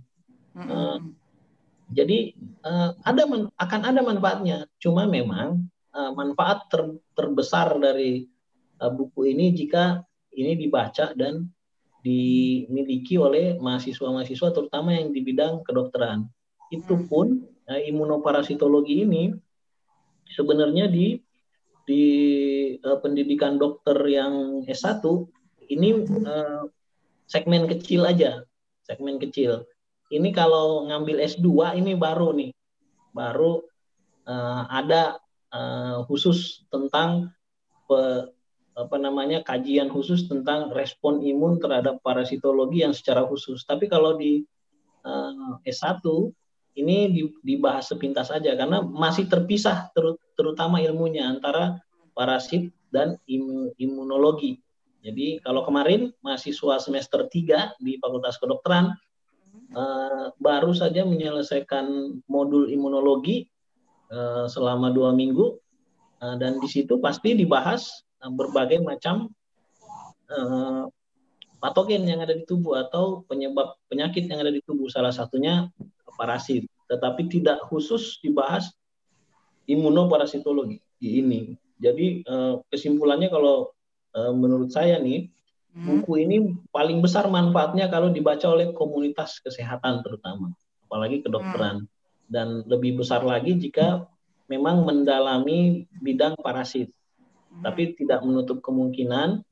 Jadi akan ada manfaatnya. Cuma memang manfaat terbesar dari buku ini jika ini dibaca dan dimiliki oleh mahasiswa-mahasiswa terutama yang di bidang kedokteran. Itu pun imunoparasitologi ini sebenarnya di pendidikan dokter yang S1 ini segmen kecil aja, segmen kecil. Ini kalau ngambil S2 ini baru ada khusus tentang kajian khusus tentang respon imun terhadap parasitologi yang secara khusus. Tapi kalau di S1 ini dibahas sepintas saja karena masih terpisah terutama ilmunya antara parasit dan imunologi. Jadi kalau kemarin mahasiswa semester 3 di Fakultas Kedokteran baru saja menyelesaikan modul imunologi selama 2 minggu dan di situ pasti dibahas berbagai macam patogen yang ada di tubuh atau penyebab penyakit yang ada di tubuh, salah satunya parasit, tetapi tidak khusus dibahas imunoparasitologi ini. Jadi kesimpulannya kalau menurut saya nih, buku ini paling besar manfaatnya kalau dibaca oleh komunitas kesehatan terutama, apalagi kedokteran, dan lebih besar lagi jika memang mendalami bidang parasit. Tapi tidak menutup kemungkinan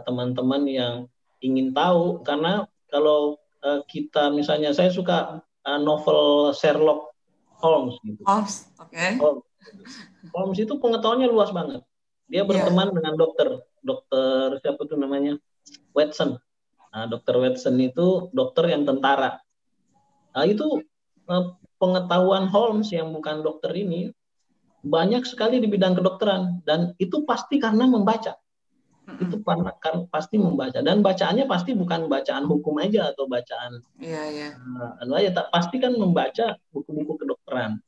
teman-teman yang ingin tahu, karena kalau kita misalnya, saya suka novel Sherlock Holmes gitu. Holmes itu pengetahuannya luas banget. Dia berteman dengan dokter siapa tuh namanya, Watson. Dokter Watson itu dokter yang tentara. Itu pengetahuan Holmes yang bukan dokter ini banyak sekali di bidang kedokteran, dan itu pasti karena membaca. Itu pasti membaca, dan bacaannya pasti bukan bacaan hukum aja atau bacaan pasti kan membaca buku-buku kedokteran.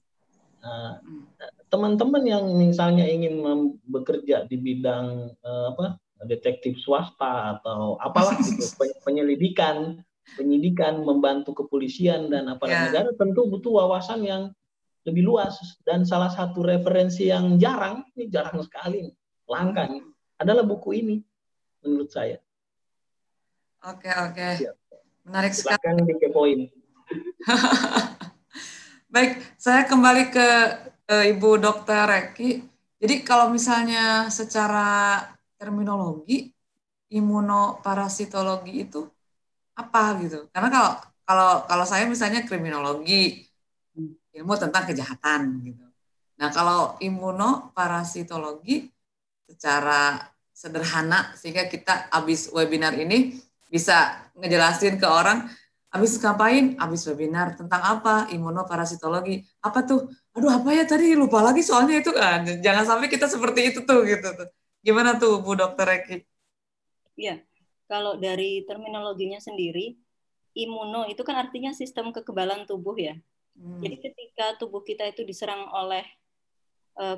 Teman-teman yang misalnya ingin bekerja di bidang detektif swasta atau apalah gitu, penyidikan, membantu kepolisian dan aparat negara, tentu butuh wawasan yang lebih luas. Dan salah satu referensi yang jarang sekali, langka nih, adalah buku ini menurut saya. Oke. Menarik sekali. Silakan dikepoin. Baik, saya kembali ke Ibu Dr. Reki. Jadi kalau misalnya secara terminologi imunoparasitologi itu apa gitu? Karena kalau saya misalnya kriminologi, ilmu tentang kejahatan gitu. Nah, kalau imunoparasitologi secara sederhana sehingga kita habis webinar ini bisa ngejelasin ke orang habis ngapain, habis webinar tentang apa, imunoparasitologi. Apa tuh? Aduh, apa ya tadi lupa lagi soalnya itu kan. Jangan sampai kita seperti itu tuh gitu tuh. Gimana tuh Bu Dokter Eki? Iya. Kalau dari terminologinya sendiri, imuno itu kan artinya sistem kekebalan tubuh ya. Jadi ketika tubuh kita itu diserang oleh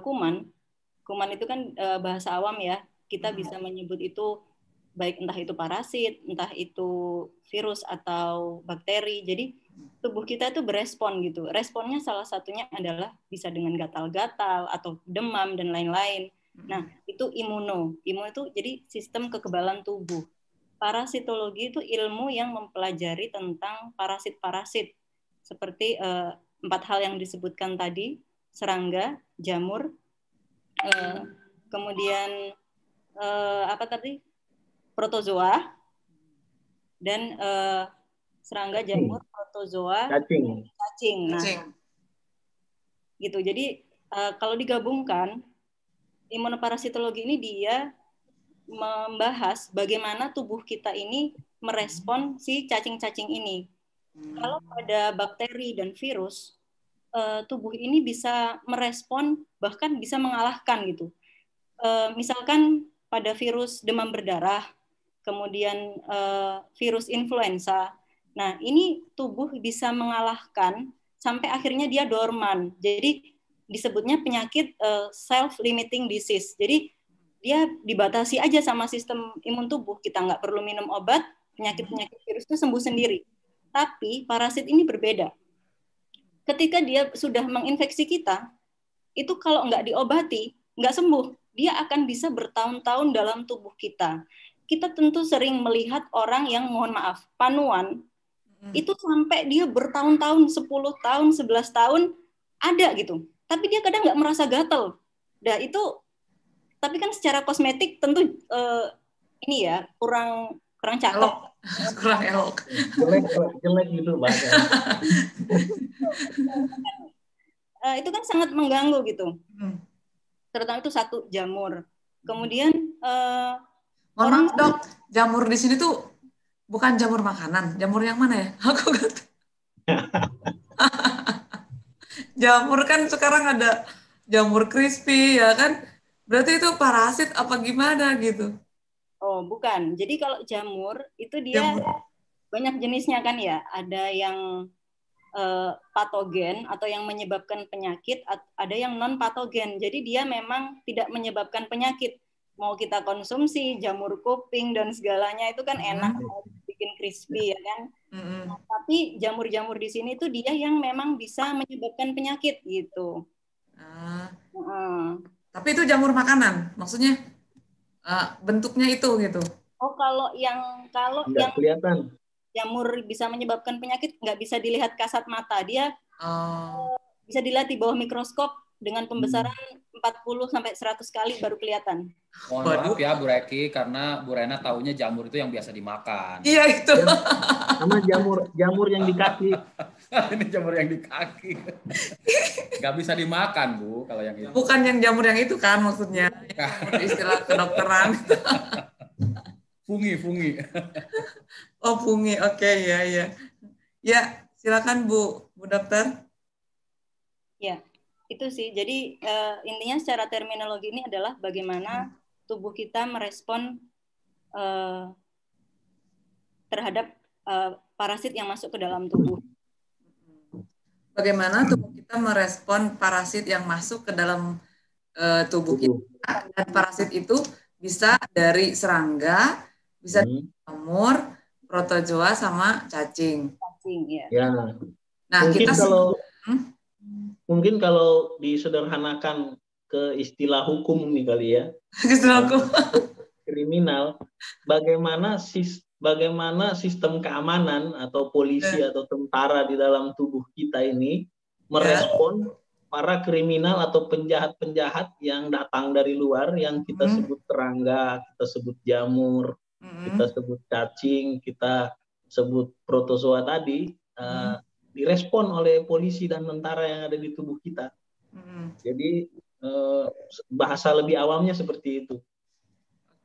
kuman itu kan bahasa awam ya. Kita bisa menyebut itu baik entah itu parasit, entah itu virus atau bakteri. Jadi tubuh kita itu berespon gitu. Responnya salah satunya adalah bisa dengan gatal-gatal atau demam dan lain-lain. Nah, itu imuno. Imuno itu jadi sistem kekebalan tubuh. Parasitologi itu ilmu yang mempelajari tentang parasit-parasit seperti 4 hal yang disebutkan tadi, serangga, jamur, kemudian apa tadi? Protozoa dan serangga, jamur, protozoa, cacing. Nah, gitu. Jadi kalau digabungkan, imunoparasitologi ini dia membahas bagaimana tubuh kita ini merespon si cacing-cacing ini. Kalau pada bakteri dan virus, tubuh ini bisa merespon bahkan bisa mengalahkan gitu. Misalkan pada virus demam berdarah, kemudian virus influenza. Nah, ini tubuh bisa mengalahkan sampai akhirnya dia dorman. Jadi disebutnya penyakit self-limiting disease. Jadi dia dibatasi aja sama sistem imun tubuh. Kita nggak perlu minum obat, penyakit-penyakit virus itu sembuh sendiri. Tapi parasit ini berbeda. Ketika dia sudah menginfeksi kita, itu kalau nggak diobati, nggak sembuh. Dia akan bisa bertahun-tahun dalam tubuh kita. Kita tentu sering melihat orang yang, mohon maaf, panuan, itu sampai dia bertahun-tahun, 10 tahun, 11 tahun, ada gitu. Tapi dia kadang nggak merasa gatel. Nah itu, tapi kan secara kosmetik tentu ini ya, kurang cakep. Kurang elok. Jelek gitu bahasa. Itu kan sangat mengganggu gitu. Terutama itu satu, jamur. Kemudian Mohon maaf Dok, jamur di sini tuh bukan jamur makanan. Jamur yang mana ya? Aku nggak tahu. Jamur kan sekarang ada jamur crispy ya kan? Berarti itu parasit apa gimana gitu? Oh, bukan. Jadi kalau jamur itu dia banyak jenisnya kan ya. Ada yang patogen atau yang menyebabkan penyakit, ada yang non patogen. Jadi dia memang tidak menyebabkan penyakit. Mau kita konsumsi jamur kuping dan segalanya itu kan enak, bikin crispy ya kan. Nah, tapi jamur-jamur di sini tuh dia yang memang bisa menyebabkan penyakit gitu. Tapi itu jamur makanan, maksudnya bentuknya itu gitu. Oh, kalau yang kelihatan. Jamur bisa menyebabkan penyakit nggak bisa dilihat kasat mata. Dia bisa dilihat di bawah mikroskop dengan pembesaran 40 sampai 100 kali baru kelihatan. Mohon maaf ya Bu Reki, karena Bu Rena taunya jamur itu yang biasa dimakan. Iya itu. Sama jamur yang di kaki. Ini jamur yang di kaki. Nggak bisa dimakan Bu kalau yang itu. Bukan yang jamur yang itu kan maksudnya. Istilah kedokteran. Fungi. Oh fungi, oke ya. Ya silakan Bu Dokter. Ya, itu sih. Jadi intinya secara terminologi ini adalah bagaimana tubuh kita merespon terhadap parasit yang masuk ke dalam tubuh. Bagaimana tubuh kita merespon parasit yang masuk ke dalam tubuh kita, dan parasit itu bisa dari serangga, bisa dari jamur, protozoa sama cacing. Ya. Nah, mungkin kalau disederhanakan ke istilah hukum nih kali ya. Istilah hukum. Kriminal, bagaimana sistem keamanan atau polisi atau tentara di dalam tubuh kita ini merespon para kriminal atau penjahat-penjahat yang datang dari luar, yang kita sebut serangga, kita sebut jamur, kita sebut cacing, kita sebut protozoa tadi, direspon oleh polisi dan tentara yang ada di tubuh kita. Jadi bahasa lebih awamnya seperti itu.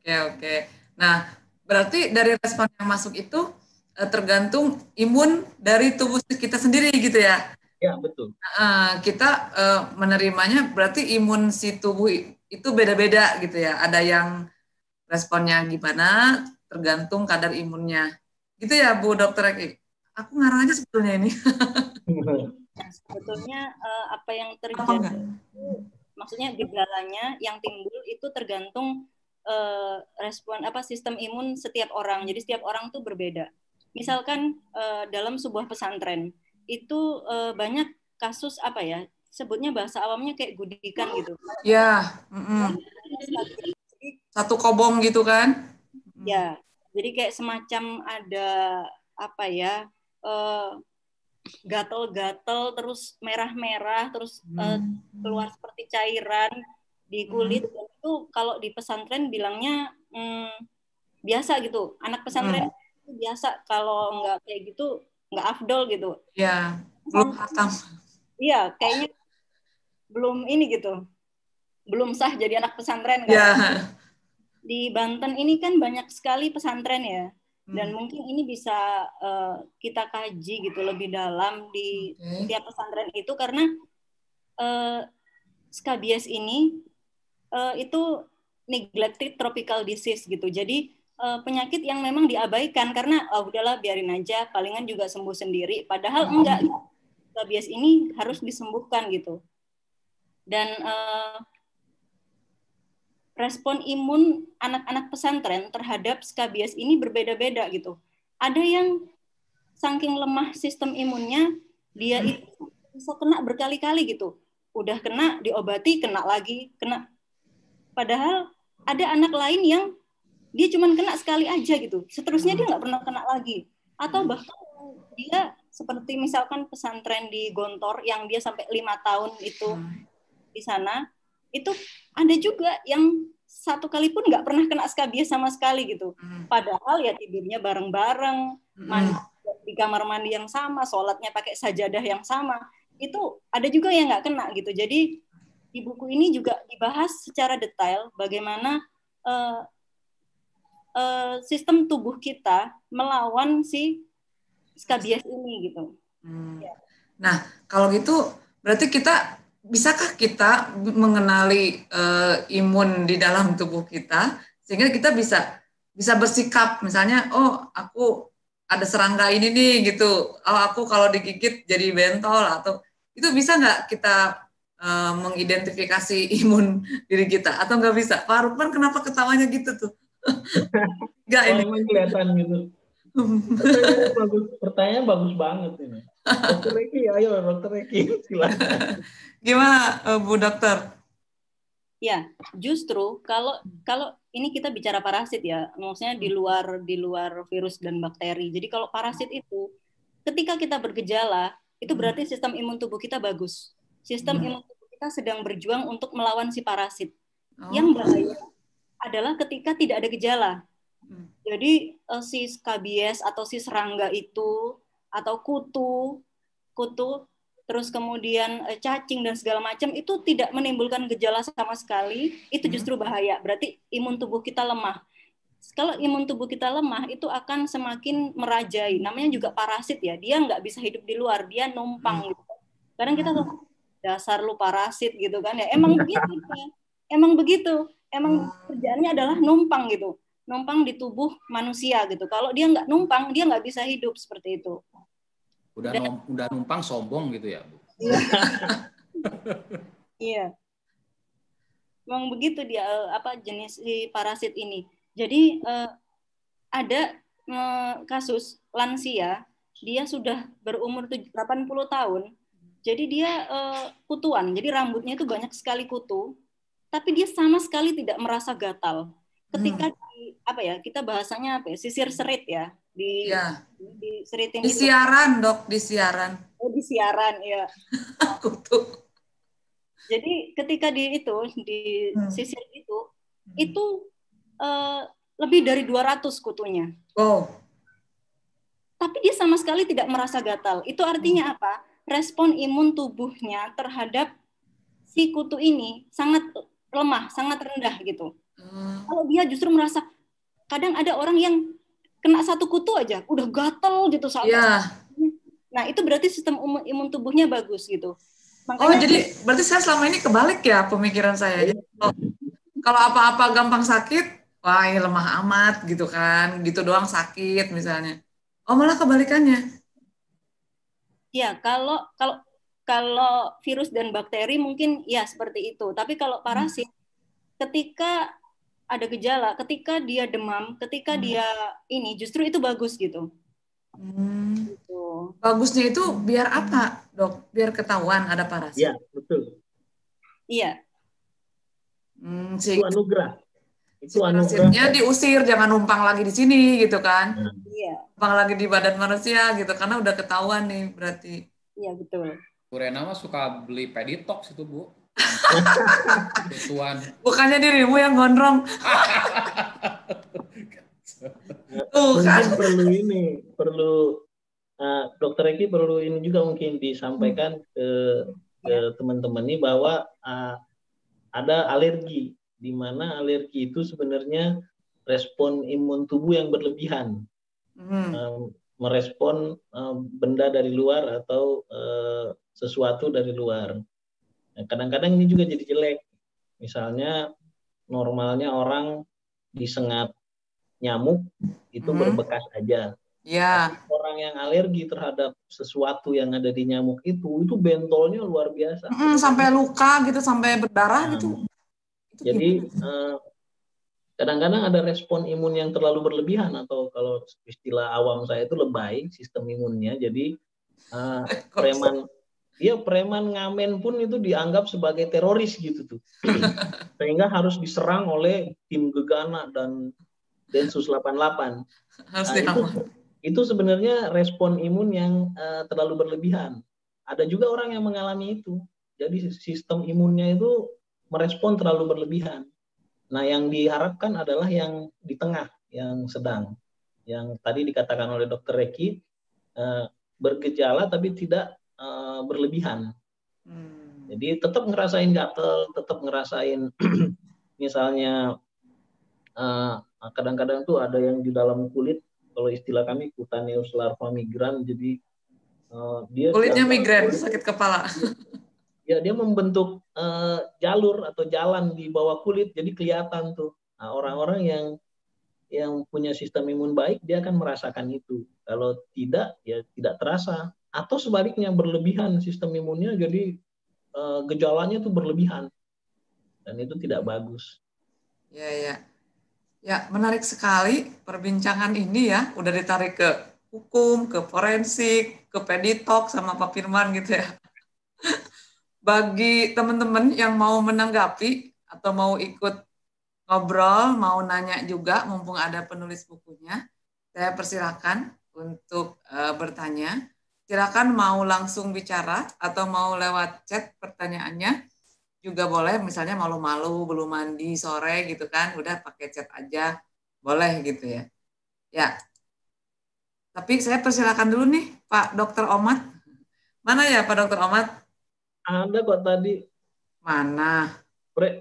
Oke. Nah, berarti dari respon yang masuk itu tergantung imun dari tubuh kita sendiri gitu ya? Ya, betul. Kita menerimanya berarti imun si tubuh itu beda-beda gitu ya. Ada yang responnya gimana, tergantung kadar imunnya. Gitu ya, Bu Dokter Eki? Aku ngarang aja sebetulnya ini. Sebetulnya apa yang terjadi itu, maksudnya gejalanya yang timbul itu tergantung respon sistem imun setiap orang. Jadi setiap orang tuh berbeda. Misalkan dalam sebuah pesantren itu banyak kasus sebutnya bahasa awamnya kayak gudikan gitu. Ya. Satu kobong gitu kan? Ya. Jadi kayak semacam ada gatel-gatel terus merah-merah terus keluar seperti cairan di kulit. Itu kalau di pesantren bilangnya biasa gitu. Anak pesantren itu biasa, kalau nggak kayak gitu nggak afdol gitu. Iya, belum hatam. Iya, kayaknya belum ini gitu. Belum sah jadi anak pesantren kan. Iya. Di Banten ini kan banyak sekali pesantren ya. Dan mungkin ini bisa kita kaji gitu lebih dalam di setiap pesantren itu, karena skabies ini itu neglected tropical disease gitu. Jadi penyakit yang memang diabaikan karena udahlah biarin aja, palingan juga sembuh sendiri. Padahal enggak, skabies ini harus disembuhkan gitu. Dan respon imun anak-anak pesantren terhadap skabies ini berbeda-beda gitu. Ada yang saking lemah sistem imunnya, dia itu bisa kena berkali-kali gitu. Udah kena, diobati, kena lagi, kena. Padahal ada anak lain yang dia cuma kena sekali aja gitu. Seterusnya dia nggak pernah kena lagi. Atau bahkan dia seperti misalkan pesantren di Gontor yang dia sampai 5 tahun itu di sana, itu ada juga yang satu kali pun nggak pernah kena skabies sama sekali gitu. Padahal ya tidurnya bareng-bareng, mandi di kamar mandi yang sama, sholatnya pakai sajadah yang sama. Itu ada juga yang nggak kena gitu. Jadi di buku ini juga dibahas secara detail bagaimana sistem tubuh kita melawan si skabies ini gitu. Nah, kalau gitu berarti bisakah kita mengenali imun di dalam tubuh kita sehingga kita bisa bersikap, misalnya, oh aku ada serangga ini nih gitu, oh aku kalau digigit jadi bentol, atau itu bisa nggak kita mengidentifikasi imun diri kita atau nggak bisa? Pak Rukman kenapa ketawanya gitu tuh? Nggak ini. Emang kelihatan gitu. Pertanyaan bagus banget ini. Dokter Eki, ayo Dokter Eki, silakan. Gimana Bu Dokter? Ya, justru kalau ini kita bicara parasit ya, maksudnya di luar virus dan bakteri. Jadi kalau parasit itu, ketika kita bergejala, itu berarti sistem imun tubuh kita bagus. Sistem imun tubuh kita sedang berjuang untuk melawan si parasit. Yang bahaya adalah ketika tidak ada gejala. Jadi si skabies atau si serangga itu, atau kutu, terus kemudian cacing dan segala macam itu tidak menimbulkan gejala sama sekali, itu justru bahaya. Berarti imun tubuh kita lemah. Kalau imun tubuh kita lemah, itu akan semakin merajai. Namanya juga parasit ya, dia nggak bisa hidup di luar, dia numpang gitu. Kadang kita tuh, dasar lu parasit gitu kan ya. Emang begitu ya. Emang kerjaannya adalah numpang gitu. Numpang di tubuh manusia gitu. Kalau dia nggak numpang, dia nggak bisa hidup seperti itu. Udah numpang sombong gitu ya, Bu? Iya. Memang begitu dia jenis si parasit ini. Jadi ada kasus lansia, dia sudah berumur 80 tahun. Jadi dia kutuan. Jadi rambutnya itu banyak sekali kutu, tapi dia sama sekali tidak merasa gatal. Ketika kita bahasanya sisir serit ya, di seritin di siaran, Dok, di siaran. Oh, di siaran ya. Kutu. Jadi ketika di sisir itu lebih dari 200 kutunya. Oh. Tapi dia sama sekali tidak merasa gatal. Itu artinya apa? Respon imun tubuhnya terhadap si kutu ini sangat lemah, sangat rendah gitu. Kalau dia justru merasa, kadang ada orang yang kena satu kutu aja udah gatel gitu sampai. Nah, itu berarti sistem imun tubuhnya bagus gitu. Makanya, jadi berarti saya selama ini kebalik ya pemikiran saya. Jadi, kalau apa-apa gampang sakit, wah ini lemah amat gitu kan, gitu doang sakit misalnya. Oh malah kebalikannya. Ya, kalau virus dan bakteri mungkin ya seperti itu. Tapi kalau parasit, ketika ada gejala, ketika dia demam, ketika dia ini, justru itu bagus gitu. Gitu. Bagusnya itu biar apa, Dok? Biar ketahuan ada parasit. Iya, betul. Iya. Itu anugerah. Si parasitnya diusir, jangan numpang lagi di sini gitu kan. Iya. Numpang lagi di badan manusia gitu, karena udah ketahuan nih berarti. Iya, betul. Bu Rena mah suka beli peditox itu, Bu. Bukannya dirimu yang gondrong. Mungkin perlu Dokter Eki perlu ini juga mungkin disampaikan ke teman-teman ini bahwa ada alergi, di mana alergi itu sebenarnya respon imun tubuh yang berlebihan, merespon benda dari luar atau sesuatu dari luar. Nah, kadang-kadang ini juga jadi jelek. Misalnya normalnya orang disengat nyamuk itu berbekas aja. Ya. Orang yang alergi terhadap sesuatu yang ada di nyamuk itu bentolnya luar biasa. Sampai luka gitu, sampai berdarah gitu. Jadi kadang-kadang ada respon imun yang terlalu berlebihan, atau kalau istilah awam saya itu lebay sistem imunnya. Jadi preman ngamen pun itu dianggap sebagai teroris gitu tuh. Sehingga harus diserang oleh tim Gegana dan Densus 88. Itu sebenarnya respon imun yang terlalu berlebihan. Ada juga orang yang mengalami itu. Jadi sistem imunnya itu merespon terlalu berlebihan. Nah, yang diharapkan adalah yang di tengah, yang sedang. Yang tadi dikatakan oleh Dr. Eki, bergejala tapi tidak berlebihan. Jadi tetap ngerasain gatel, tetap ngerasain misalnya kadang-kadang tuh ada yang di dalam kulit, kalau istilah kami cutaneous larva migran, jadi dia kulitnya migran, sakit kepala. Ya, dia membentuk jalur atau jalan di bawah kulit, jadi kelihatan tuh. Nah, orang-orang yang punya sistem imun baik, dia akan merasakan itu. Kalau tidak, ya tidak terasa. Atau sebaliknya, berlebihan sistem imunnya, jadi gejalanya tuh berlebihan. Dan itu tidak bagus. Ya, menarik sekali perbincangan ini ya. Udah ditarik ke hukum, ke forensik, ke peditox sama Pak Firman gitu ya. Bagi teman-teman yang mau menanggapi atau mau ikut ngobrol, mau nanya juga, mumpung ada penulis bukunya, saya persilakan untuk bertanya. Silakan mau langsung bicara atau mau lewat chat pertanyaannya juga boleh, misalnya malu-malu belum mandi sore gitu kan, udah pakai chat aja boleh gitu ya. Ya. Tapi saya persilakan dulu nih Pak Dr. Omat. Mana ya Pak Dr. Omat? Ada kok tadi. Mana?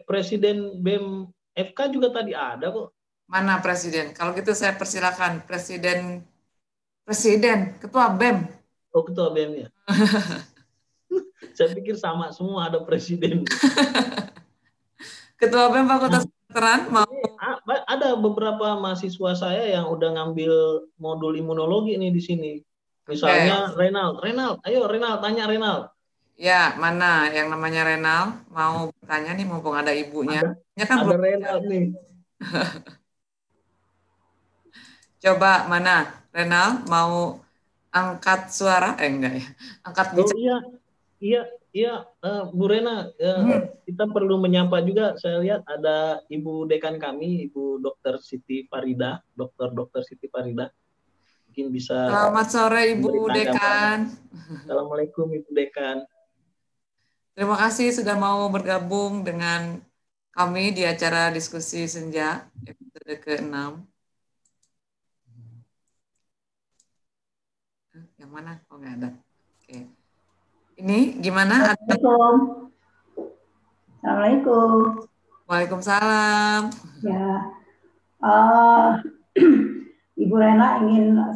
Presiden BEM FK juga tadi ada kok. Mana presiden? Kalau gitu saya persilakan presiden, ketua BEM. Oh, ketua BEM ya. Saya pikir sama semua, ada presiden. Ketua BEM Fakultas Kedokteran mau. Ada beberapa mahasiswa saya yang udah ngambil modul imunologi nih di sini. Misalnya Renald, ayo Renald, tanya Renald. Ya, mana yang namanya Renald mau bertanya nih, mumpung ada ibunya. Ada Renald nih. Coba mana Renald mau angkat suara? Enggak ya, angkat bicara. Iya, Bu Rena, kita perlu menyapa juga. Saya lihat ada Ibu Dekan kami, Ibu Dr. Siti Farida, Dr. Siti Farida. Mungkin bisa. Selamat sore Ibu Dekan. Assalamualaikum Ibu Dekan. Terima kasih sudah mau bergabung dengan kami di acara diskusi senja episode ke-6. Yang mana? Oh nggak ada. Oke. Ini gimana? Assalamualaikum. Waalaikumsalam. Ya, Ibu Rena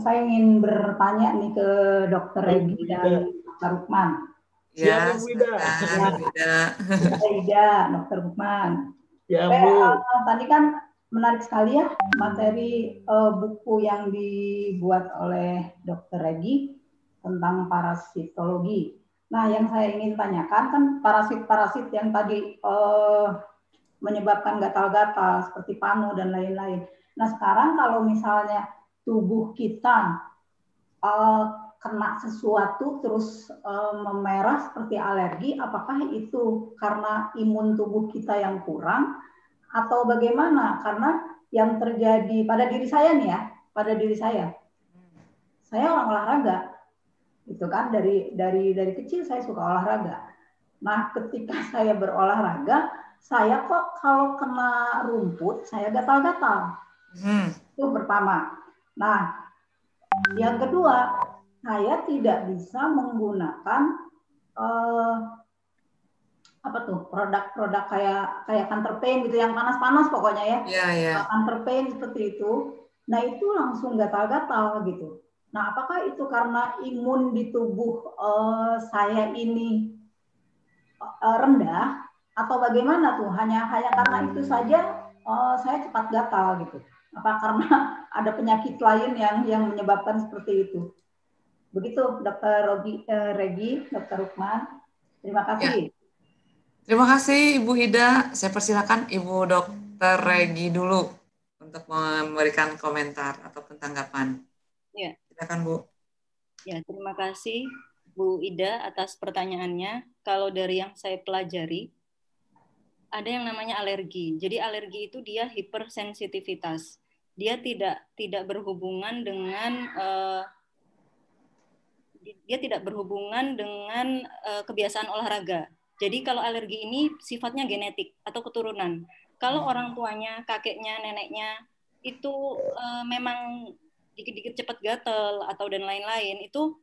saya ingin bertanya nih ke Dokter Regi dan Dr. Rukman. Ya, Siap, Bu Ida. silakan, Bu Ida. Ida, Dr. Rukman. Ya, Bu. Tadi kan menarik sekali ya materi buku yang dibuat oleh Dokter Regi tentang parasitologi. Nah, yang saya ingin tanyakan kan parasit-parasit yang tadi menyebabkan gatal-gatal seperti panu dan lain-lain. Nah, sekarang kalau misalnya tubuh kita kena sesuatu terus memerah seperti alergi, apakah itu karena imun tubuh kita yang kurang atau bagaimana? Karena yang terjadi pada diri saya nih ya, pada diri saya orang olahraga, gitu kan, dari kecil saya suka olahraga. Nah, ketika saya berolahraga, saya kok kalau kena rumput saya gatal-gatal. Itu pertama. Nah, yang kedua, saya tidak bisa menggunakan produk-produk kayak counter pain gitu yang panas-panas pokoknya ya. Counter pain seperti itu. Nah, itu langsung gatal-gatal gitu. Nah, apakah itu karena imun di tubuh saya ini rendah atau bagaimana tuh? Hanya karena itu saja saya cepat gatal gitu. Apa karena ada penyakit lain yang menyebabkan seperti itu? Begitu, Dr. Regi, Dr. Rukman. Terima kasih. Ya. Terima kasih Ibu Ida. Saya persilakan Ibu Dr. Regi dulu untuk memberikan komentar ataupun tanggapan. Ya. Silakan Bu. Ya, terima kasih Bu Ida atas pertanyaannya. Kalau dari yang saya pelajari, ada yang namanya alergi. Jadi alergi itu dia hipersensitivitas. Dia tidak berhubungan dengan kebiasaan olahraga. Jadi kalau alergi ini sifatnya genetik atau keturunan. Kalau orang tuanya, kakeknya, neneknya itu memang dikit-dikit cepat gatel atau dan lain-lain, itu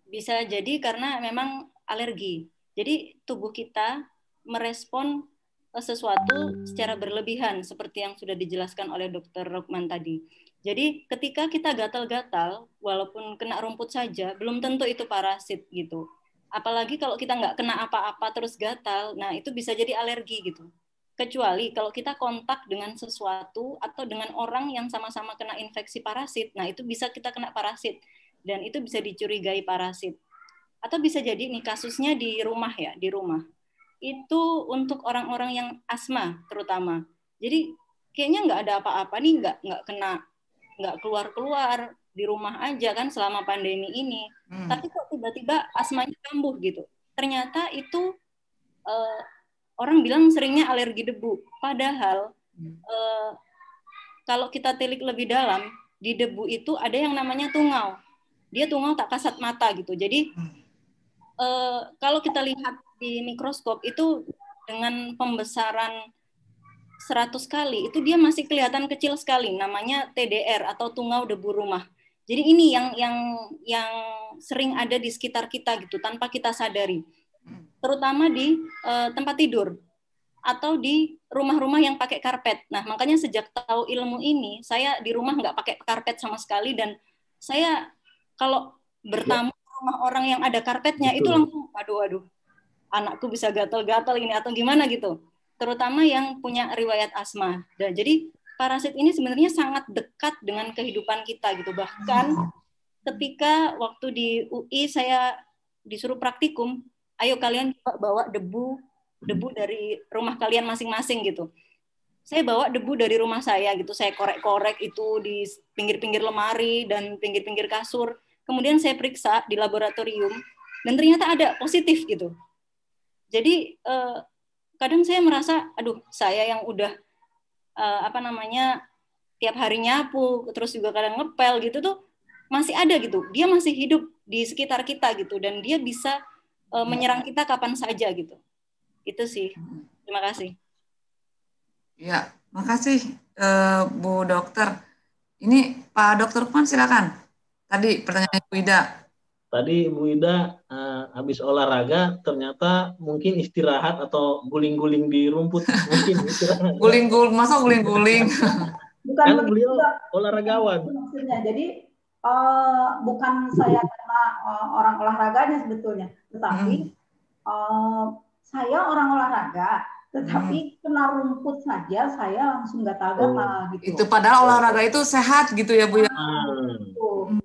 bisa jadi karena memang alergi. Jadi tubuh kita merespon sesuatu secara berlebihan seperti yang sudah dijelaskan oleh Dr. Rukman tadi. Jadi ketika kita gatal-gatal, walaupun kena rumput saja, belum tentu itu parasit gitu. Apalagi kalau kita nggak kena apa-apa terus gatal, nah itu bisa jadi alergi gitu. Kecuali kalau kita kontak dengan sesuatu atau dengan orang yang sama-sama kena infeksi parasit, nah itu bisa kita kena parasit. Dan itu bisa dicurigai parasit. Atau bisa jadi nih kasusnya di rumah ya, di rumah. Itu untuk orang-orang yang asma terutama. Jadi kayaknya nggak ada apa-apa nih, nggak keluar-keluar, di rumah aja kan selama pandemi ini. Tapi kok tiba-tiba asmanya kambuh gitu. Ternyata itu orang bilang seringnya alergi debu. Padahal kalau kita telik lebih dalam, di debu itu ada yang namanya tungau. Dia tungau tak kasat mata gitu. Jadi kalau kita lihat di mikroskop itu dengan pembesaran 100 kali, itu dia masih kelihatan kecil sekali, namanya TDR atau tungau debu rumah. Jadi ini yang sering ada di sekitar kita gitu tanpa kita sadari. Terutama di tempat tidur atau di rumah-rumah yang pakai karpet. Nah, makanya sejak tahu ilmu ini, saya di rumah nggak pakai karpet sama sekali, dan saya kalau bertamu rumah orang yang ada karpetnya, itu langsung, waduh, anakku bisa gatal-gatal ini atau gimana gitu. Terutama yang punya riwayat asma. Dan jadi parasit ini sebenarnya sangat dekat dengan kehidupan kita gitu. Bahkan ketika waktu di UI saya disuruh praktikum, ayo kalian bawa debu dari rumah kalian masing-masing gitu. Saya bawa debu dari rumah saya gitu, saya korek-korek itu di pinggir-pinggir lemari dan pinggir-pinggir kasur. Kemudian saya periksa di laboratorium dan ternyata ada positif gitu. Jadi kadang saya merasa, aduh, saya yang udah tiap hari nyapu, terus juga kadang ngepel gitu tuh masih ada gitu. Dia masih hidup di sekitar kita gitu, dan dia bisa menyerang kita kapan saja gitu. Itu sih. Terima kasih. Ya, makasih Bu Dokter. Ini Pak Dokter Rukman silakan. Tadi pertanyaan Bu Ida. tadi Bu Ida habis olahraga ternyata mungkin istirahat atau guling-guling di rumput mungkin istirahat. Guling-guling, masa guling-guling? Bukan Kan begitu, beliau Dok. olahragawan. Maksudnya, jadi bukan saya karena orang olahraganya sebetulnya, tetapi saya orang olahraga, tetapi kena rumput saja saya langsung gatal-gatal gitu. Itu padahal olahraga itu sehat gitu ya Bu ya.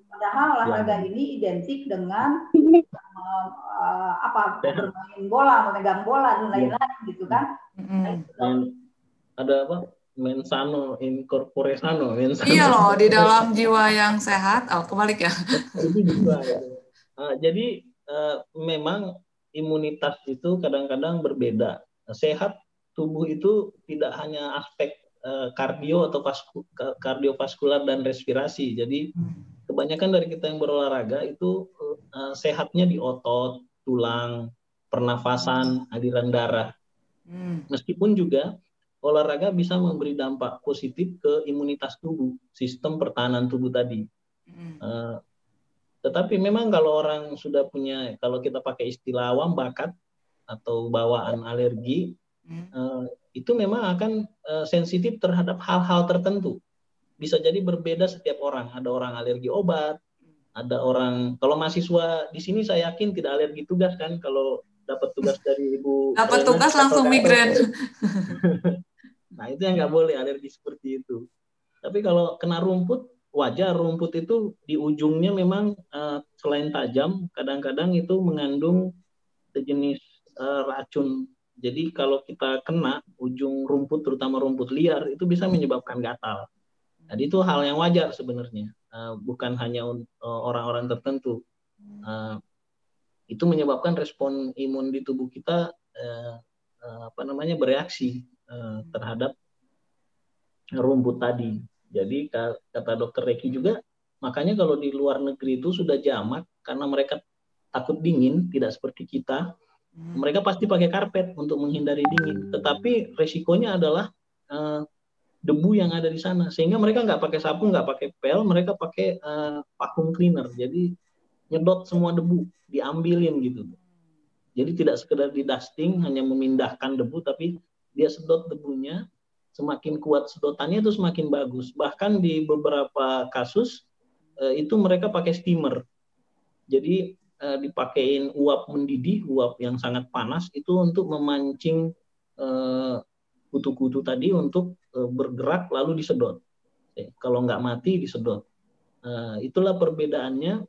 Padahal olahraga ini identik dengan bermain bola, memegang bola dan lain-lain gitu kan. Ada apa? Mensano incorpore sano. Iya loh, di dalam jiwa yang sehat. Oh, kebalik ya. Jadi memang imunitas itu kadang-kadang berbeda. Sehat tubuh itu tidak hanya aspek kardio atau kardiovaskular dan respirasi. Jadi kebanyakan dari kita yang berolahraga itu sehatnya di otot, tulang, pernafasan, aliran darah. Meskipun juga olahraga bisa memberi dampak positif ke imunitas tubuh, sistem pertahanan tubuh tadi. Tetapi memang kalau orang sudah punya, kalau kita pakai istilah awam, bakat atau bawaan alergi, itu memang akan sensitif terhadap hal-hal tertentu. Bisa jadi berbeda setiap orang. Ada orang alergi obat, ada orang, kalau mahasiswa di sini saya yakin tidak alergi tugas kan, kalau dapat tugas dari Ibu. Dapat tugas langsung migrain. Nah itu yang nggak boleh, alergi seperti itu. Tapi kalau kena rumput, wajar. Rumput itu di ujungnya memang selain tajam, kadang-kadang itu mengandung sejenis racun. Jadi kalau kita kena ujung rumput, terutama rumput liar, itu bisa menyebabkan gatal. Jadi itu hal yang wajar sebenarnya, bukan hanya orang-orang tertentu. Itu menyebabkan respon imun di tubuh kita bereaksi terhadap rumput tadi. Jadi kata Dokter Reki juga, makanya kalau di luar negeri itu sudah jamak karena mereka takut dingin, tidak seperti kita. Mereka pasti pakai karpet untuk menghindari dingin. Tetapi resikonya adalah debu yang ada di sana, sehingga mereka nggak pakai sapu, nggak pakai pel, mereka pakai vacuum cleaner. Jadi nyedot semua debu, diambilin gitu. Jadi tidak sekedar di dusting, hanya memindahkan debu, tapi dia sedot debunya. Semakin kuat sedotannya itu semakin bagus. Bahkan di beberapa kasus itu mereka pakai steamer. Jadi dipakein uap mendidih, uap yang sangat panas itu untuk memancing kutu-kutu tadi untuk bergerak lalu disedot. Kalau nggak mati disedot. Itulah perbedaannya.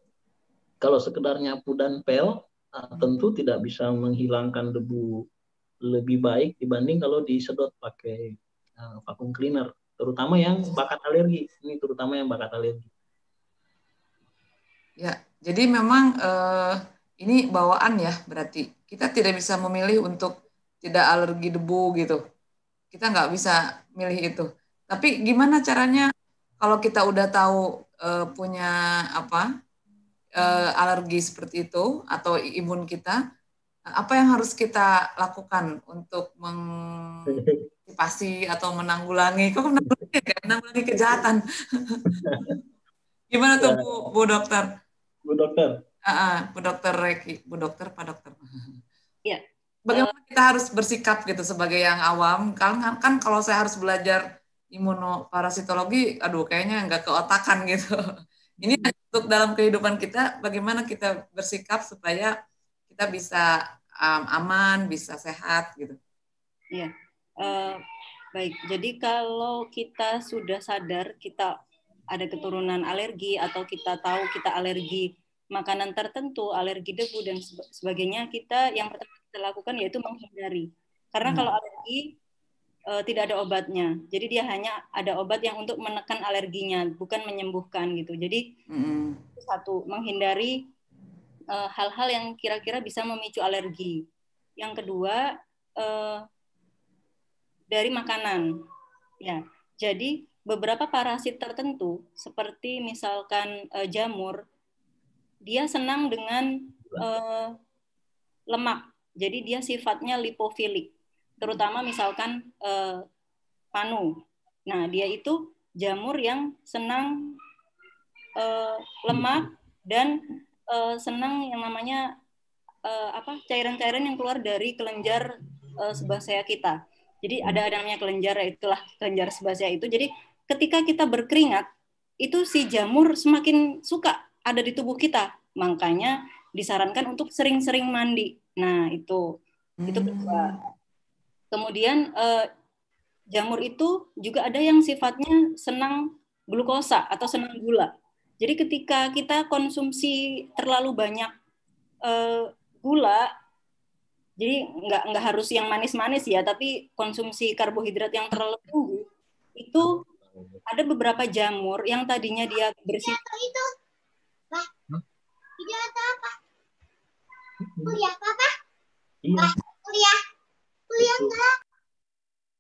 Kalau sekedar nyapu dan pel, tentu tidak bisa menghilangkan debu lebih baik dibanding kalau disedot pakai vacuum cleaner. Terutama yang bakat alergi. Ini terutama yang bakat alergi. Ya, jadi memang ini bawaan ya, berarti kita tidak bisa memilih untuk tidak alergi debu gitu. Kita nggak bisa milih itu. Tapi gimana caranya kalau kita udah tahu punya alergi seperti itu atau imun kita, apa yang harus kita lakukan untuk mengantisipasi atau menanggulangi? Kok menanggulangi kejahatan? Gimana tuh Bu Dokter? Bu Dokter. Bu Dokter Reki, Bu Dokter, Pak Dokter. Ya. Bagaimana kita harus bersikap gitu sebagai yang awam? Kan kalau saya harus belajar imunoparasitologi, aduh kayaknya nggak keotakan gitu. Ini untuk dalam kehidupan kita, bagaimana kita bersikap supaya kita bisa aman, bisa sehat gitu. Iya, baik. Jadi kalau kita sudah sadar kita ada keturunan alergi atau kita tahu kita alergi makanan tertentu, alergi debu dan sebagainya, kita yang pertama kita lakukan yaitu menghindari. Karena kalau alergi tidak ada obatnya. Jadi dia hanya ada obat yang untuk menekan alerginya, bukan menyembuhkan gitu. Jadi satu, menghindari hal-hal yang kira-kira bisa memicu alergi. Yang kedua, dari makanan. Ya, jadi beberapa parasit tertentu seperti misalkan jamur, dia senang dengan lemak. Jadi dia sifatnya lipofilik. Terutama misalkan panu. Nah, dia itu jamur yang senang lemak dan senang yang namanya cairan-cairan yang keluar dari kelenjar sebasea kita. Jadi ada namanya kelenjar, itulah kelenjar sebasea itu. Jadi ketika kita berkeringat, itu si jamur semakin suka ada di tubuh kita. Makanya disarankan untuk sering-sering mandi. Nah, itu kedua. Kemudian jamur itu juga ada yang sifatnya senang glukosa atau senang gula. Jadi ketika kita konsumsi terlalu banyak gula, jadi nggak harus yang manis-manis ya, tapi konsumsi karbohidrat yang terlalu tinggi, itu ada beberapa jamur yang tadinya dia bersifat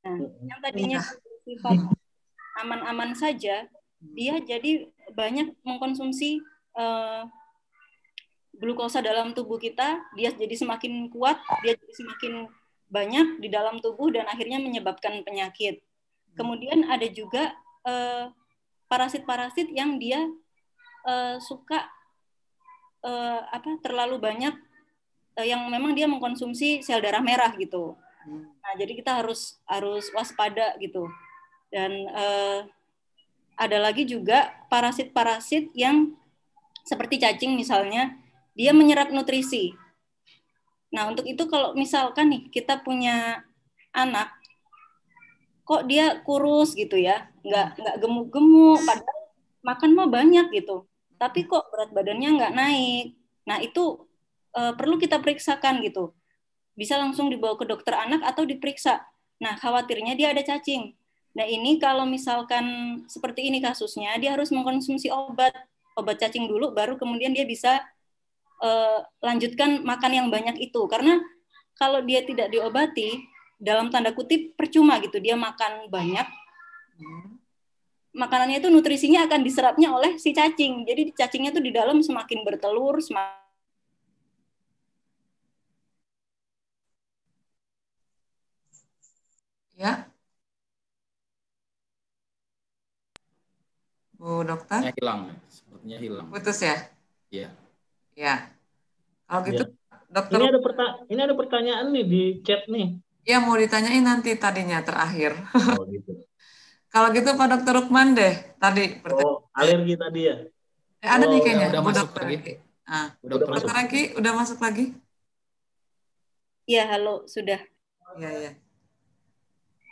Nah, yang tadinya bersifat aman-aman saja, dia jadi banyak mengkonsumsi glukosa dalam tubuh kita, dia jadi semakin kuat, dia jadi semakin banyak di dalam tubuh dan akhirnya menyebabkan penyakit. Kemudian ada juga parasit-parasit yang dia suka terlalu banyak yang memang dia mengkonsumsi sel darah merah gitu. Nah, jadi kita harus waspada gitu. Dan ada lagi juga parasit-parasit yang seperti cacing misalnya, dia menyerap nutrisi. Nah, untuk itu kalau misalkan nih kita punya anak, kok dia kurus gitu ya, nggak gemuk-gemuk, padahal makan mah banyak gitu, tapi kok berat badannya nggak naik. Nah, itu perlu kita periksakan gitu. Bisa langsung dibawa ke dokter anak atau diperiksa. Nah, khawatirnya dia ada cacing. Nah, ini kalau misalkan seperti ini kasusnya, dia harus mengkonsumsi obat cacing dulu, baru kemudian dia bisa lanjutkan makan yang banyak itu. Karena kalau dia tidak diobati, dalam tanda kutip percuma gitu, dia makan banyak, makanannya itu nutrisinya akan diserapnya oleh si cacing. Jadi cacingnya tuh di dalam semakin bertelur, Ya, Bu Dokter? Sepertinya hilang. Putus ya? Iya. Ya. Kalau gitu, Dokter. Ini ada pertanyaan nih di chat nih. Ya, mau ditanyain nanti tadinya terakhir. Oh gitu. Kalau gitu Pak Dokter Rukman deh tadi. Alergi tadi ya? Ada nih kayaknya. Udah masuk lagi. Dokter Reki udah masuk lagi? Iya, halo, sudah. Iya.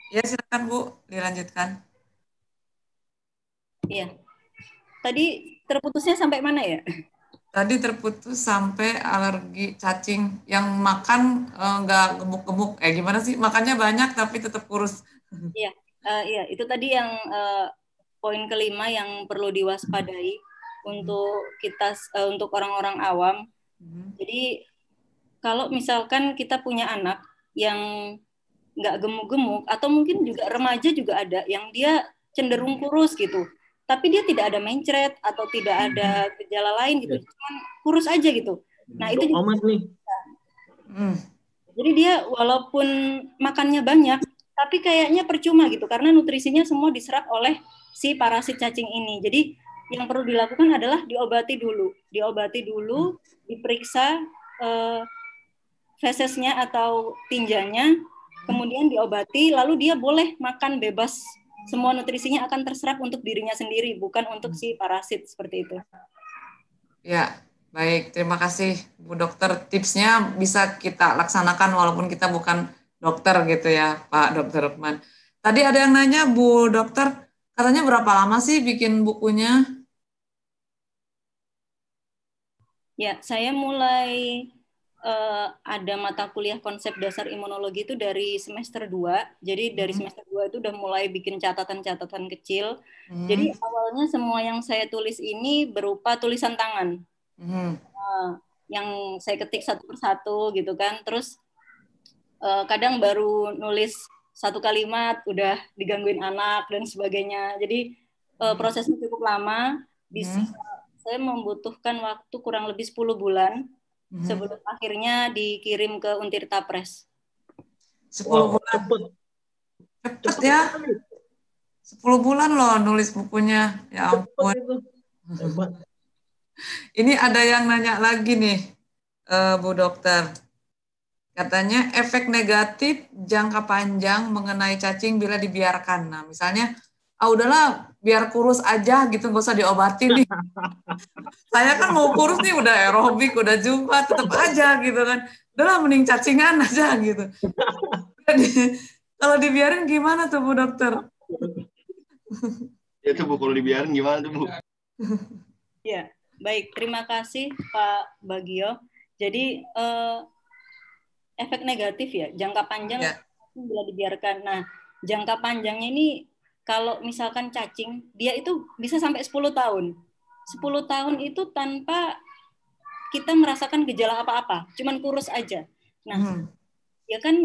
Ya, silakan Bu, dilanjutkan. Iya. Tadi terputusnya sampai mana ya? Tadi terputus sampai alergi cacing yang makan nggak gemuk-gemuk. Gimana sih? Makannya banyak tapi tetap kurus. Iya, iya, itu tadi yang poin kelima yang perlu diwaspadai untuk kita, untuk orang-orang awam. Jadi kalau misalkan kita punya anak yang nggak gemuk-gemuk, atau mungkin juga remaja juga ada yang dia cenderung kurus gitu, tapi dia tidak ada mencret atau tidak ada gejala lain gitu, cuma kurus aja gitu. Nah, itu juga jadi dia walaupun makannya banyak, tapi kayaknya percuma gitu, karena nutrisinya semua diserap oleh si parasit cacing ini. Jadi yang perlu dilakukan adalah diobati dulu, diperiksa fesesnya atau tinjanya, kemudian diobati, lalu dia boleh makan bebas. Semua nutrisinya akan terserap untuk dirinya sendiri, bukan untuk si parasit, seperti itu. Ya, baik. Terima kasih Bu Dokter. Tipsnya bisa kita laksanakan walaupun kita bukan dokter gitu ya, Pak Dokter Rukman. Tadi ada yang nanya, Bu Dokter, katanya berapa lama sih bikin bukunya? Ya, saya mulai ada mata kuliah konsep dasar imunologi itu dari semester 2. Jadi dari semester 2 itu udah mulai bikin catatan-catatan kecil. Jadi awalnya semua yang saya tulis ini berupa tulisan tangan. Yang saya ketik satu persatu gitu kan. Terus kadang baru nulis satu kalimat udah digangguin anak dan sebagainya. Jadi prosesnya cukup lama. Saya membutuhkan waktu kurang lebih 10 bulan. Sebelum akhirnya dikirim ke Untirta Press. 10 bulan. Cepet ya. 10 bulan loh nulis bukunya. Ya ampun. Ini ada yang nanya lagi nih, Bu Dokter. Katanya efek negatif jangka panjang mengenai cacing bila dibiarkan. Nah, misalnya, udahlah biar kurus aja gitu, nggak usah diobatin nih. Saya kan mau kurus nih, udah aerobik, udah jumpa, tetap aja gitu kan. Udahlah mending cacingan aja gitu. Kalau dibiarin gimana tuh Bu Dokter? Ya tuh Bu, kalau dibiarin gimana tuh Bu? Ya, baik. Terima kasih Pak Bagio. Jadi efek negatif ya, jangka panjang bila dibiarkan. Nah, jangka panjangnya ini kalau misalkan cacing, dia itu bisa sampai 10 tahun. 10 tahun itu tanpa kita merasakan gejala apa-apa, cuman kurus aja. Nah, ya kan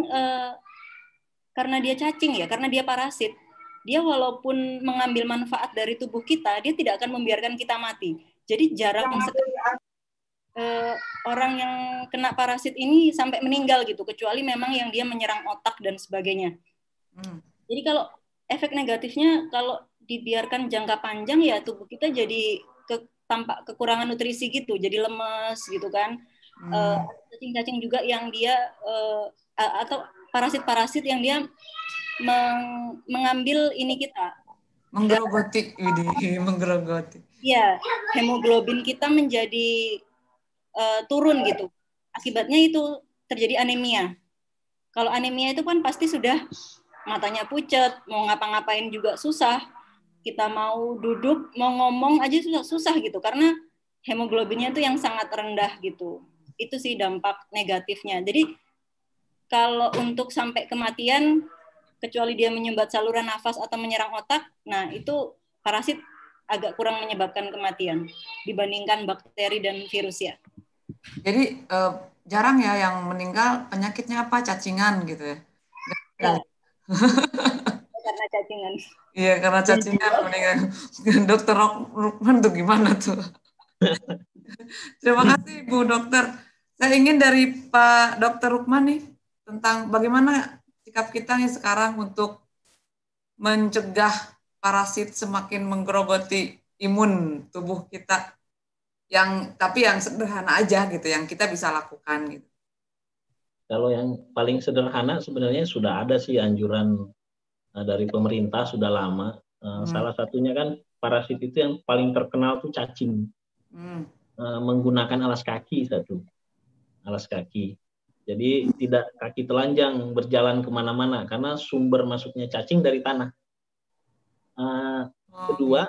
karena dia cacing ya, karena dia parasit, dia walaupun mengambil manfaat dari tubuh kita, dia tidak akan membiarkan kita mati. Jadi jarang sekali orang yang kena parasit ini sampai meninggal gitu, kecuali memang yang dia menyerang otak dan sebagainya. Jadi kalau efek negatifnya kalau dibiarkan jangka panjang ya tubuh kita jadi tampak kekurangan nutrisi gitu, jadi lemes gitu kan. Cacing-cacing juga yang dia atau parasit-parasit yang dia mengambil ini kita. Menggerogoti. Iya, hemoglobin kita menjadi turun gitu. Akibatnya itu terjadi anemia. Kalau anemia itu kan pasti sudah matanya pucat, mau ngapa-ngapain juga susah. Kita mau duduk, mau ngomong aja susah gitu karena hemoglobinnya itu yang sangat rendah gitu. Itu sih dampak negatifnya. Jadi kalau untuk sampai kematian, kecuali dia menyumbat saluran nafas atau menyerang otak, nah itu parasit agak kurang menyebabkan kematian dibandingkan bakteri dan virus ya. Jadi jarang ya yang meninggal penyakitnya apa? Cacingan gitu ya? Ya. Karena cacingan. Iya, karena cacingan meninggal. Dokter Rukman tuh gimana tuh? Terima kasih Bu Dokter. Saya ingin dari Pak Dokter Rukman nih tentang bagaimana sikap kita nih sekarang untuk mencegah parasit semakin menggerogoti imun tubuh kita, tapi yang sederhana aja gitu, yang kita bisa lakukan gitu. Kalau yang paling sederhana sebenarnya sudah ada sih anjuran dari pemerintah sudah lama. Salah satunya kan parasit itu yang paling terkenal tuh cacing. Menggunakan alas kaki alas kaki. Jadi tidak kaki telanjang berjalan kemana-mana karena sumber masuknya cacing dari tanah. Kedua,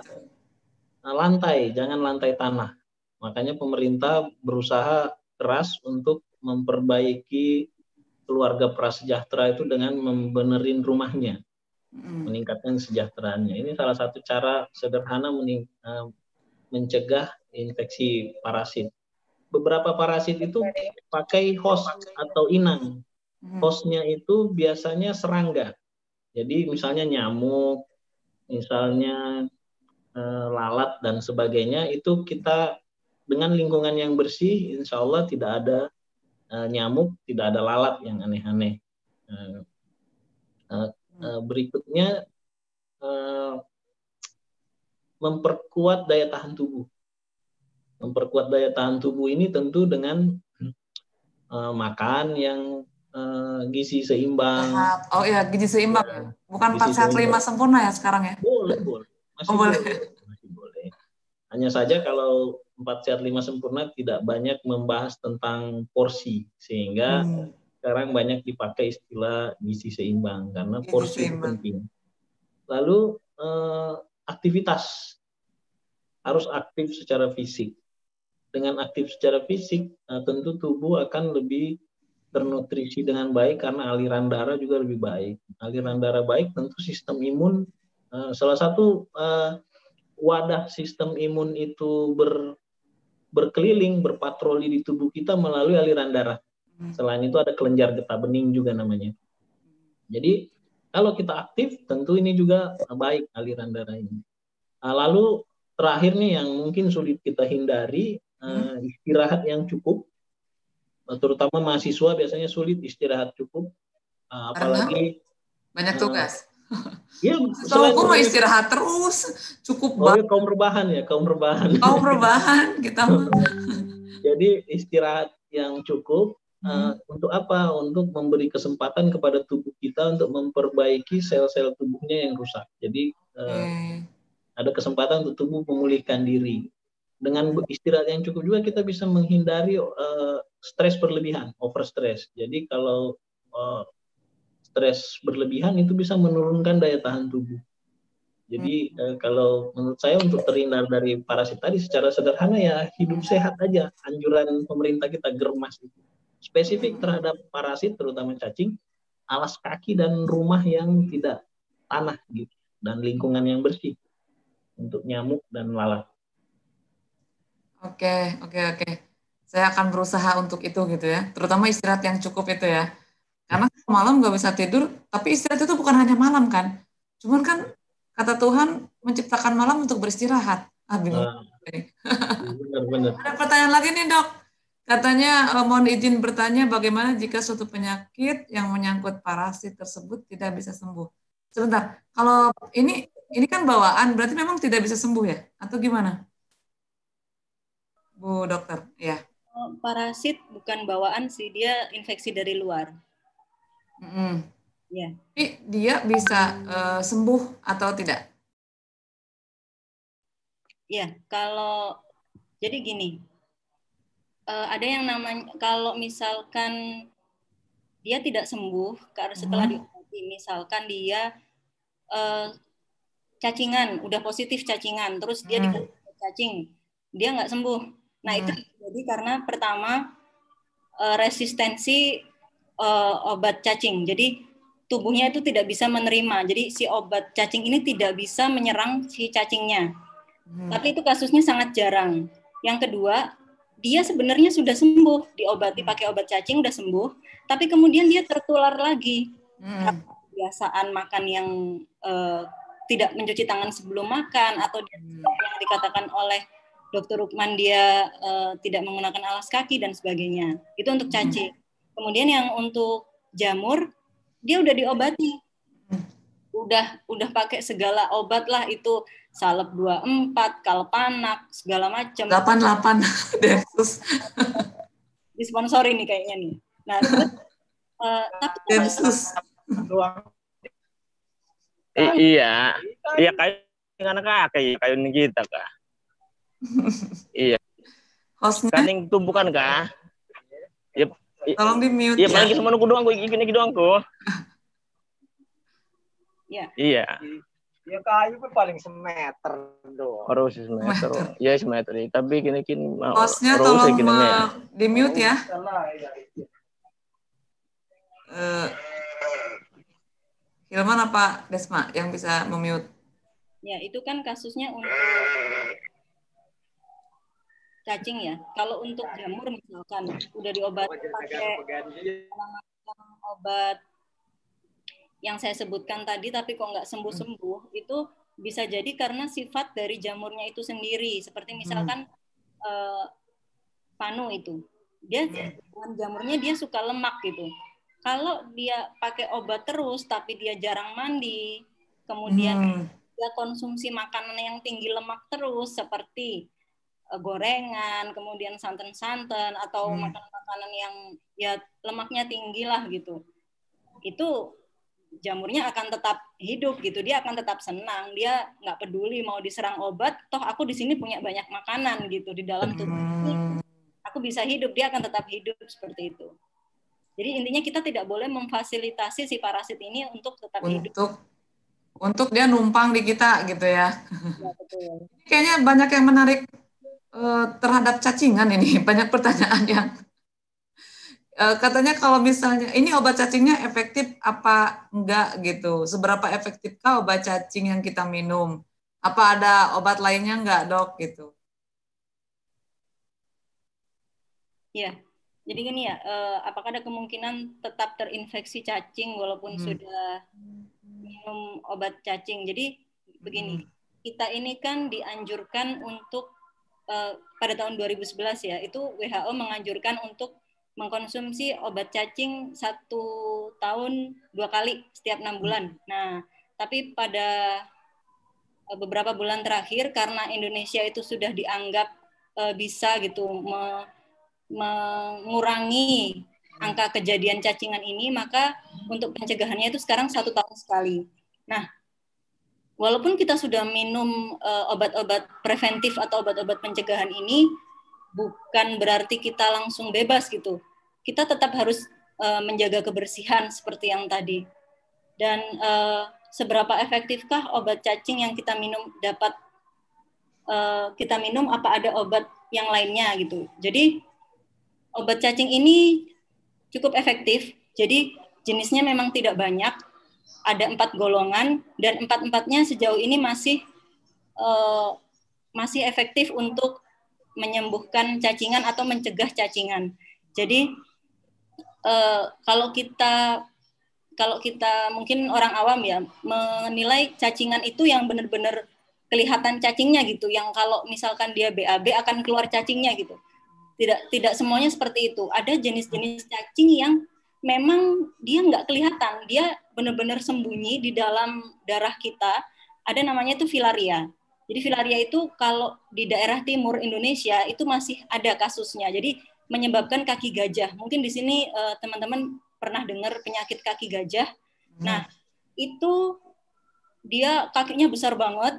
lantai, jangan lantai tanah. Makanya pemerintah berusaha keras untuk memperbaiki keluarga prasejahtera itu dengan membenerin rumahnya, meningkatkan kesejahteraannya. Ini salah satu cara sederhana mencegah infeksi parasit. Beberapa parasit itu pakai host atau inang. Hostnya itu biasanya serangga. Jadi misalnya nyamuk, misalnya lalat dan sebagainya, itu kita dengan lingkungan yang bersih, insya Allah tidak ada nyamuk, tidak ada lalat yang aneh-aneh. Berikutnya memperkuat daya tahan tubuh. Memperkuat daya tahan tubuh ini tentu dengan makan yang gizi seimbang. Oh iya, gizi seimbang. Bukan 4 sehat 5 sempurna ya sekarang ya? Boleh. Masih boleh. Hanya saja kalau 4 sehat 5 sempurna tidak banyak membahas tentang porsi, sehingga sekarang banyak dipakai istilah gizi seimbang karena porsi itu penting. Lalu aktivitas, harus aktif secara fisik. Dengan aktif secara fisik, tentu tubuh akan lebih ternutrisi dengan baik karena aliran darah juga lebih baik. Aliran darah baik, tentu sistem imun, salah satu wadah sistem imun itu berkeliling, berpatroli di tubuh kita melalui aliran darah. Selain itu ada kelenjar getah bening juga namanya. Jadi kalau kita aktif, tentu ini juga baik aliran darah ini. Lalu terakhir nih yang mungkin sulit kita hindari, istirahat yang cukup. Terutama mahasiswa biasanya sulit istirahat cukup, apalagi banyak tugas. Iya, Kalau aku mau istirahat terus, cukup banget. kaum rebahan ya, kaum rebahan. Kaum rebahan kita mah. Jadi istirahat yang cukup untuk apa? Untuk memberi kesempatan kepada tubuh kita untuk memperbaiki sel-sel tubuhnya yang rusak. Jadi ada kesempatan untuk tubuh memulihkan diri. Dengan istirahat yang cukup juga kita bisa menghindari stres berlebihan, overstress. Jadi kalau stres berlebihan itu bisa menurunkan daya tahan tubuh. Jadi kalau menurut saya untuk terhindar dari parasit tadi secara sederhana ya hidup sehat aja. Anjuran pemerintah kita germas itu. Spesifik terhadap parasit terutama cacing, alas kaki dan rumah yang tidak tanah gitu dan lingkungan yang bersih untuk nyamuk dan lalat. Oke. Saya akan berusaha untuk itu gitu ya. Terutama istirahat yang cukup itu ya. Karena malam nggak bisa tidur, tapi istirahat itu bukan hanya malam kan. Cuman kan kata Tuhan menciptakan malam untuk beristirahat. Bingung. Benar. Ada pertanyaan lagi nih dok. Katanya mohon izin bertanya bagaimana jika suatu penyakit yang menyangkut parasit tersebut tidak bisa sembuh. Sebentar, kalau ini kan bawaan, berarti memang tidak bisa sembuh ya? Atau gimana? Bu dokter, ya. Parasit bukan bawaan sih, dia infeksi dari luar. Ya. Tapi dia bisa sembuh atau tidak? Ya, kalau jadi gini, ada yang namanya kalau misalkan dia tidak sembuh karena setelah diobati, misalkan dia cacingan, udah positif cacingan, terus dia dikasih cacing, dia nggak sembuh. Nah itu jadi karena pertama resistensi obat cacing. Jadi tubuhnya itu tidak bisa menerima. Jadi si obat cacing ini tidak bisa menyerang si cacingnya. Tapi itu kasusnya sangat jarang. Yang kedua, dia sebenarnya sudah sembuh, diobati pakai obat cacing udah sembuh, tapi kemudian dia tertular lagi. Kebiasaan makan yang tidak mencuci tangan sebelum makan, atau yang dikatakan oleh Dr. Rukman dia tidak menggunakan alas kaki dan sebagainya. Itu untuk cacing. Kemudian yang untuk jamur, dia udah diobati. Udah pakai segala obat lah, itu salep 24, kalpanak, segala macam. 88 Densus. Disponsori nih kayaknya nih. Nah, terus tapi Densus. Iya kayu anak kayu kita kah? Iya. Hostnya? Kaning itu bukan kah? Ya, tolong di mute. Iya, paling semua doang gue gini doang kok. Iya. Ya kayu pun paling semeter doang. Harus semeter. Ya semeter. Tapi kini hostnya tolong di mute ya. Hilman apa Desma yang bisa memute? Ya, itu kan kasusnya untuk cacing ya. Kalau untuk jamur misalkan udah diobati pakai obat yang saya sebutkan tadi tapi kok nggak sembuh-sembuh, itu bisa jadi karena sifat dari jamurnya itu sendiri. Seperti misalkan panu itu. Dia dengan jamurnya dia suka lemak gitu. Kalau dia pakai obat terus tapi dia jarang mandi, kemudian dia konsumsi makanan yang tinggi lemak terus seperti gorengan, kemudian santan-santan atau makanan-makanan yang ya lemaknya tinggi lah gitu. Itu jamurnya akan tetap hidup gitu, dia akan tetap senang, dia nggak peduli mau diserang obat, toh aku di sini punya banyak makanan gitu di dalam tubuh ini, aku bisa hidup, dia akan tetap hidup seperti itu. Jadi intinya kita tidak boleh memfasilitasi si parasit ini untuk tetap hidup. Untuk dia numpang di kita gitu ya. Ya betul. Kayaknya banyak yang menarik terhadap cacingan ini, banyak pertanyaan yang katanya kalau misalnya ini obat cacingnya efektif apa enggak gitu, seberapa efektifkah obat cacing yang kita minum, apa ada obat lainnya enggak dok gitu? Ya, jadi gini ya, apakah ada kemungkinan tetap terinfeksi cacing walaupun sudah minum obat cacing? Jadi begini, kita ini kan dianjurkan untuk pada tahun 2011 ya, itu WHO menganjurkan untuk mengkonsumsi obat cacing 1 tahun 2 kali setiap 6 bulan. Nah, Tapi pada beberapa bulan terakhir karena Indonesia itu sudah dianggap bisa gitu mengurangi angka kejadian cacingan ini, maka untuk pencegahannya itu sekarang 1 tahun sekali. Nah, walaupun kita sudah minum obat-obat preventif atau obat-obat pencegahan ini, bukan berarti kita langsung bebas gitu. Kita tetap harus menjaga kebersihan seperti yang tadi. Dan seberapa efektifkah obat cacing yang kita minum dapat kita minum, apa ada obat yang lainnya gitu. Jadi obat cacing ini cukup efektif. Jadi jenisnya memang tidak banyak. Ada 4 golongan dan 4-empatnya sejauh ini masih efektif untuk menyembuhkan cacingan atau mencegah cacingan. Jadi kalau kita mungkin orang awam ya menilai cacingan itu yang benar-benar kelihatan cacingnya gitu, yang kalau misalkan dia BAB akan keluar cacingnya gitu. Tidak semuanya seperti itu. Ada jenis-jenis cacing yang memang dia nggak kelihatan, dia benar-benar sembunyi di dalam darah kita. Ada namanya itu filaria. Jadi filaria itu kalau di daerah timur Indonesia itu masih ada kasusnya. Jadi menyebabkan kaki gajah. Mungkin di sini teman-teman pernah dengar penyakit kaki gajah. Nah, itu dia kakinya besar banget.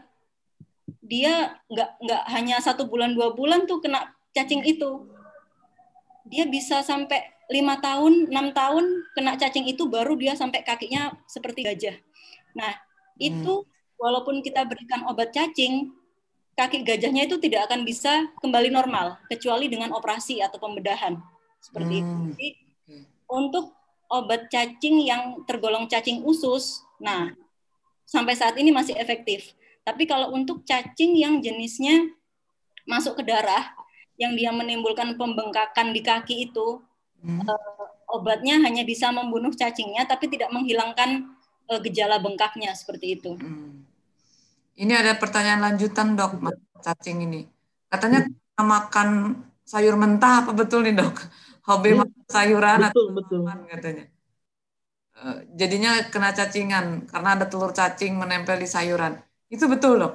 Dia nggak hanya 1 bulan 2 bulan tuh kena cacing itu. Dia bisa sampai 5 tahun, 6 tahun kena cacing itu, baru dia sampai kakinya seperti gajah. Nah, itu walaupun kita berikan obat cacing, kaki gajahnya itu tidak akan bisa kembali normal, kecuali dengan operasi atau pembedahan. Seperti itu. Jadi, untuk obat cacing yang tergolong cacing usus, nah, sampai saat ini masih efektif. Tapi kalau untuk cacing yang jenisnya masuk ke darah, yang dia menimbulkan pembengkakan di kaki itu, obatnya hanya bisa membunuh cacingnya, tapi tidak menghilangkan gejala bengkaknya, seperti itu. Ini ada pertanyaan lanjutan, Dok, cacing ini. Katanya makan sayur mentah, apa betul nih, Dok? Hobi makan sayuran betul. Katanya. Jadinya kena cacingan karena ada telur cacing menempel di sayuran. Itu betul, Dok?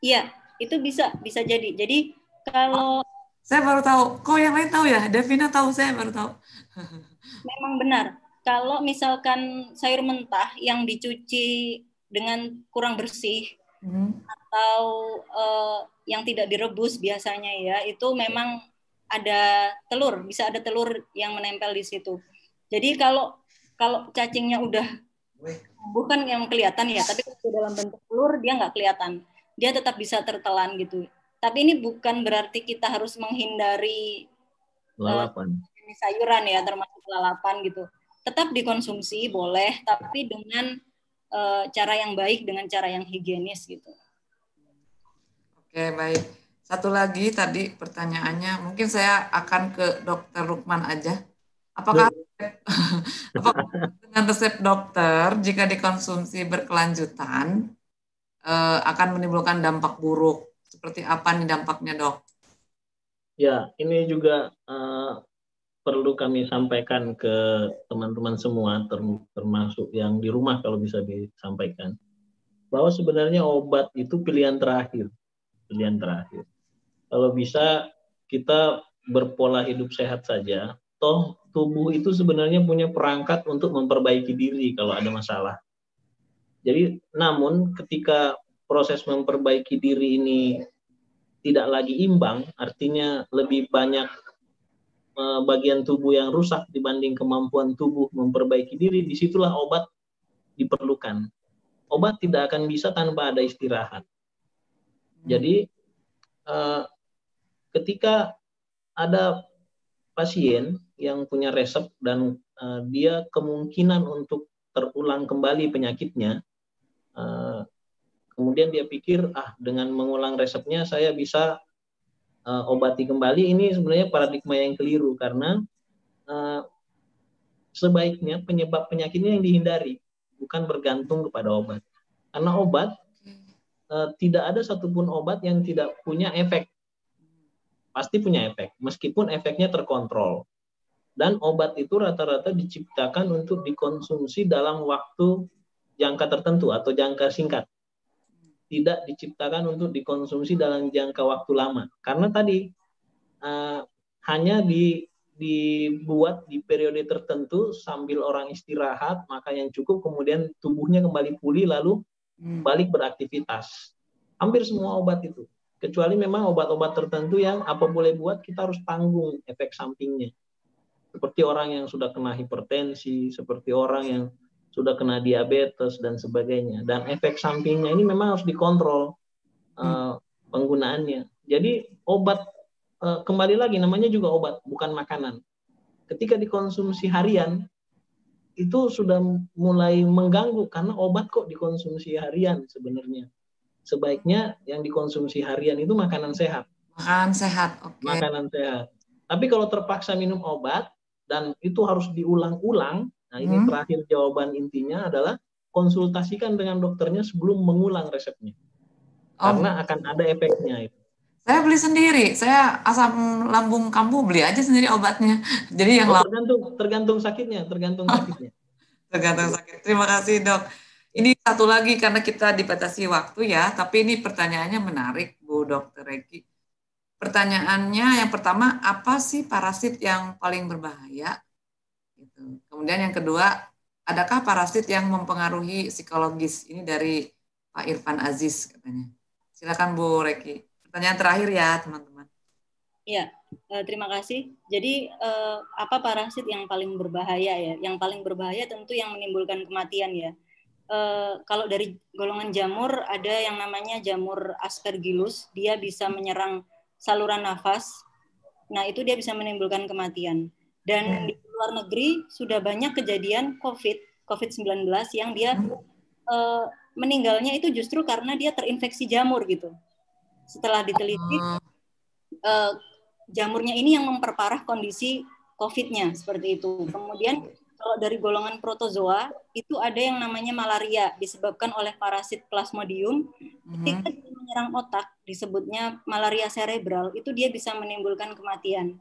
Iya, itu bisa jadi. Jadi kalau saya baru tahu, kok yang lain tahu ya? Devina tahu, saya baru tahu. Memang benar. Kalau misalkan sayur mentah yang dicuci dengan kurang bersih atau yang tidak direbus biasanya ya, itu memang ada telur, bisa ada telur yang menempel di situ. Jadi kalau cacingnya udah bukan yang kelihatan ya, tapi dalam bentuk telur dia nggak kelihatan. Dia tetap bisa tertelan gitu. Tapi ini bukan berarti kita harus menghindari lalapan. Sayuran ya, termasuk lalapan gitu. Tetap dikonsumsi boleh, tapi dengan cara yang baik, dengan cara yang higienis gitu. Oke, baik. Satu lagi tadi pertanyaannya, mungkin saya akan ke Dokter Lukman aja. Apakah dengan resep dokter jika dikonsumsi berkelanjutan akan menimbulkan dampak buruk? Seperti apa nih dampaknya, Dok? Ya, ini juga perlu kami sampaikan ke teman-teman semua, termasuk yang di rumah kalau bisa disampaikan, bahwa sebenarnya obat itu pilihan terakhir. Kalau bisa kita berpola hidup sehat saja, toh tubuh itu sebenarnya punya perangkat untuk memperbaiki diri kalau ada masalah. Jadi, namun ketika proses memperbaiki diri ini tidak lagi imbang, artinya lebih banyak bagian tubuh yang rusak dibanding kemampuan tubuh memperbaiki diri, disitulah obat diperlukan. Obat tidak akan bisa tanpa ada istirahat. Jadi ketika ada pasien yang punya resep dan dia kemungkinan untuk terulang kembali penyakitnya, kemudian dia pikir, dengan mengulang resepnya saya bisa obati kembali. Ini sebenarnya paradigma yang keliru, karena sebaiknya penyebab penyakitnya yang dihindari, bukan bergantung kepada obat. Karena obat, tidak ada satupun obat yang tidak punya efek. Pasti punya efek, meskipun efeknya terkontrol. Dan obat itu rata-rata diciptakan untuk dikonsumsi dalam waktu jangka tertentu atau jangka singkat. Tidak diciptakan untuk dikonsumsi dalam jangka waktu lama. Karena tadi hanya dibuat di periode tertentu sambil orang istirahat, makan yang cukup, kemudian tubuhnya kembali pulih lalu balik beraktivitas. Hampir semua obat itu. Kecuali memang obat-obat tertentu yang apa boleh buat kita harus tanggung efek sampingnya. Seperti orang yang sudah kena hipertensi, seperti orang yang sudah kena diabetes dan sebagainya. Dan efek sampingnya ini memang harus dikontrol penggunaannya. Jadi obat, kembali lagi namanya juga obat, bukan makanan. Ketika dikonsumsi harian, itu sudah mulai mengganggu karena obat kok dikonsumsi harian sebenarnya. Sebaiknya yang dikonsumsi harian itu makanan sehat. Makanan sehat, oke. Makanan sehat. Tapi kalau terpaksa minum obat, dan itu harus diulang-ulang, nah ini terakhir jawaban intinya adalah konsultasikan dengan dokternya sebelum mengulang resepnya. Karena akan ada efeknya itu. Saya beli sendiri, saya asam lambung kambuh beli aja sendiri obatnya. Jadi yang tergantung sakitnya, tergantung sakitnya. Tergantung sakit. Terima kasih dok. Ini satu lagi karena kita dibatasi waktu ya, tapi ini pertanyaannya menarik Bu Dr. Regi. Pertanyaannya yang pertama, apa sih parasit yang paling berbahaya? Gitu. Kemudian yang kedua, adakah parasit yang mempengaruhi psikologis? Ini dari Pak Irfan Aziz katanya. Silakan Bu Reki. Pertanyaan terakhir ya teman-teman. Iya, terima kasih. Jadi apa parasit yang paling berbahaya ya? Yang paling berbahaya tentu yang menimbulkan kematian ya. Kalau dari golongan jamur ada yang namanya jamur Aspergillus, dia bisa menyerang saluran nafas. Nah, itu dia bisa menimbulkan kematian. Dan di luar negeri sudah banyak kejadian COVID-19 yang dia meninggalnya itu justru karena dia terinfeksi jamur gitu. Setelah diteliti, jamurnya ini yang memperparah kondisi COVID-nya seperti itu. Kemudian kalau dari golongan protozoa itu ada yang namanya malaria disebabkan oleh parasit Plasmodium. Ketika dia menyerang otak disebutnya malaria cerebral, itu dia bisa menimbulkan kematian.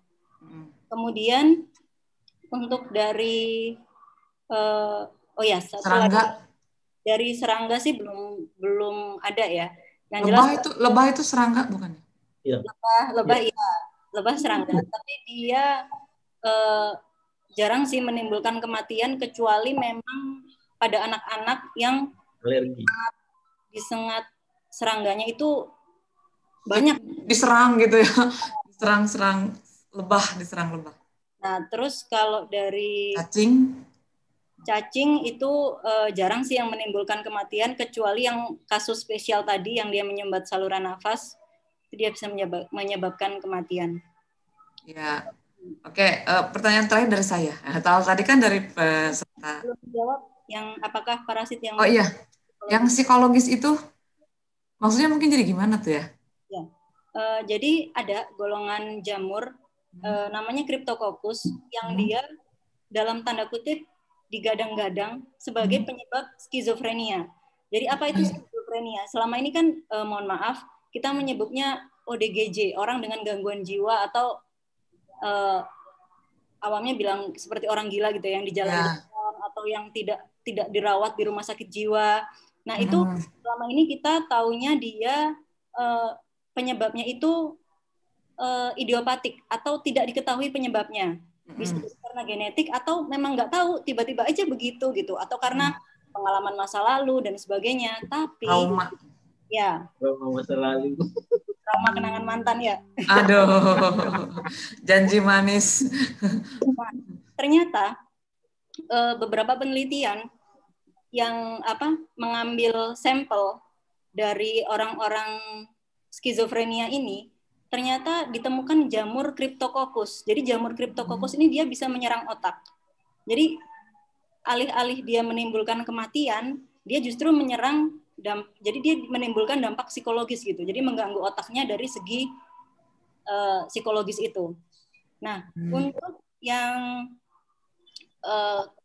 Kemudian untuk dari serangga, dari serangga sih belum ada ya. Yang lebah itu serangga bukan? Iya. Lebah serangga, tapi dia jarang sih menimbulkan kematian kecuali memang pada anak-anak yang alergi. Disengat serangganya itu banyak. Diserang gitu ya, diserang lebah. Nah, terus kalau dari cacing itu jarang sih yang menimbulkan kematian kecuali yang kasus spesial tadi yang dia menyumbat saluran nafas, itu dia bisa menyebabkan kematian. Ya. Oke, pertanyaan terakhir dari saya. Tahu tadi kan dari peserta. Belum jawab yang apakah parasit yang yang psikologis itu maksudnya mungkin jadi gimana tuh ya? Ya, jadi ada golongan jamur namanya Cryptococcus yang dia dalam tanda kutip digadang-gadang sebagai penyebab skizofrenia. Jadi apa itu skizofrenia? Selama ini kan mohon maaf kita menyebutnya ODGJ, orang dengan gangguan jiwa atau awamnya bilang seperti orang gila gitu yang di jalan atau yang tidak dirawat di rumah sakit jiwa. Nah, itu selama ini kita taunya dia penyebabnya itu idiopatik atau tidak diketahui penyebabnya. Bisa karena genetik atau memang nggak tahu, tiba-tiba aja begitu gitu, atau karena pengalaman masa lalu dan sebagainya. Tapi trauma masa lalu. Trauma kenangan mantan ya. Aduh, janji manis. Ternyata beberapa penelitian yang mengambil sampel dari orang-orang skizofrenia ini, ternyata ditemukan jamur Cryptococcus. Jadi jamur Cryptococcus ini dia bisa menyerang otak. Jadi alih-alih dia menimbulkan kematian, dia justru menyerang. Jadi dia menimbulkan dampak psikologis gitu. Jadi mengganggu otaknya dari segi psikologis itu. Nah, untuk yang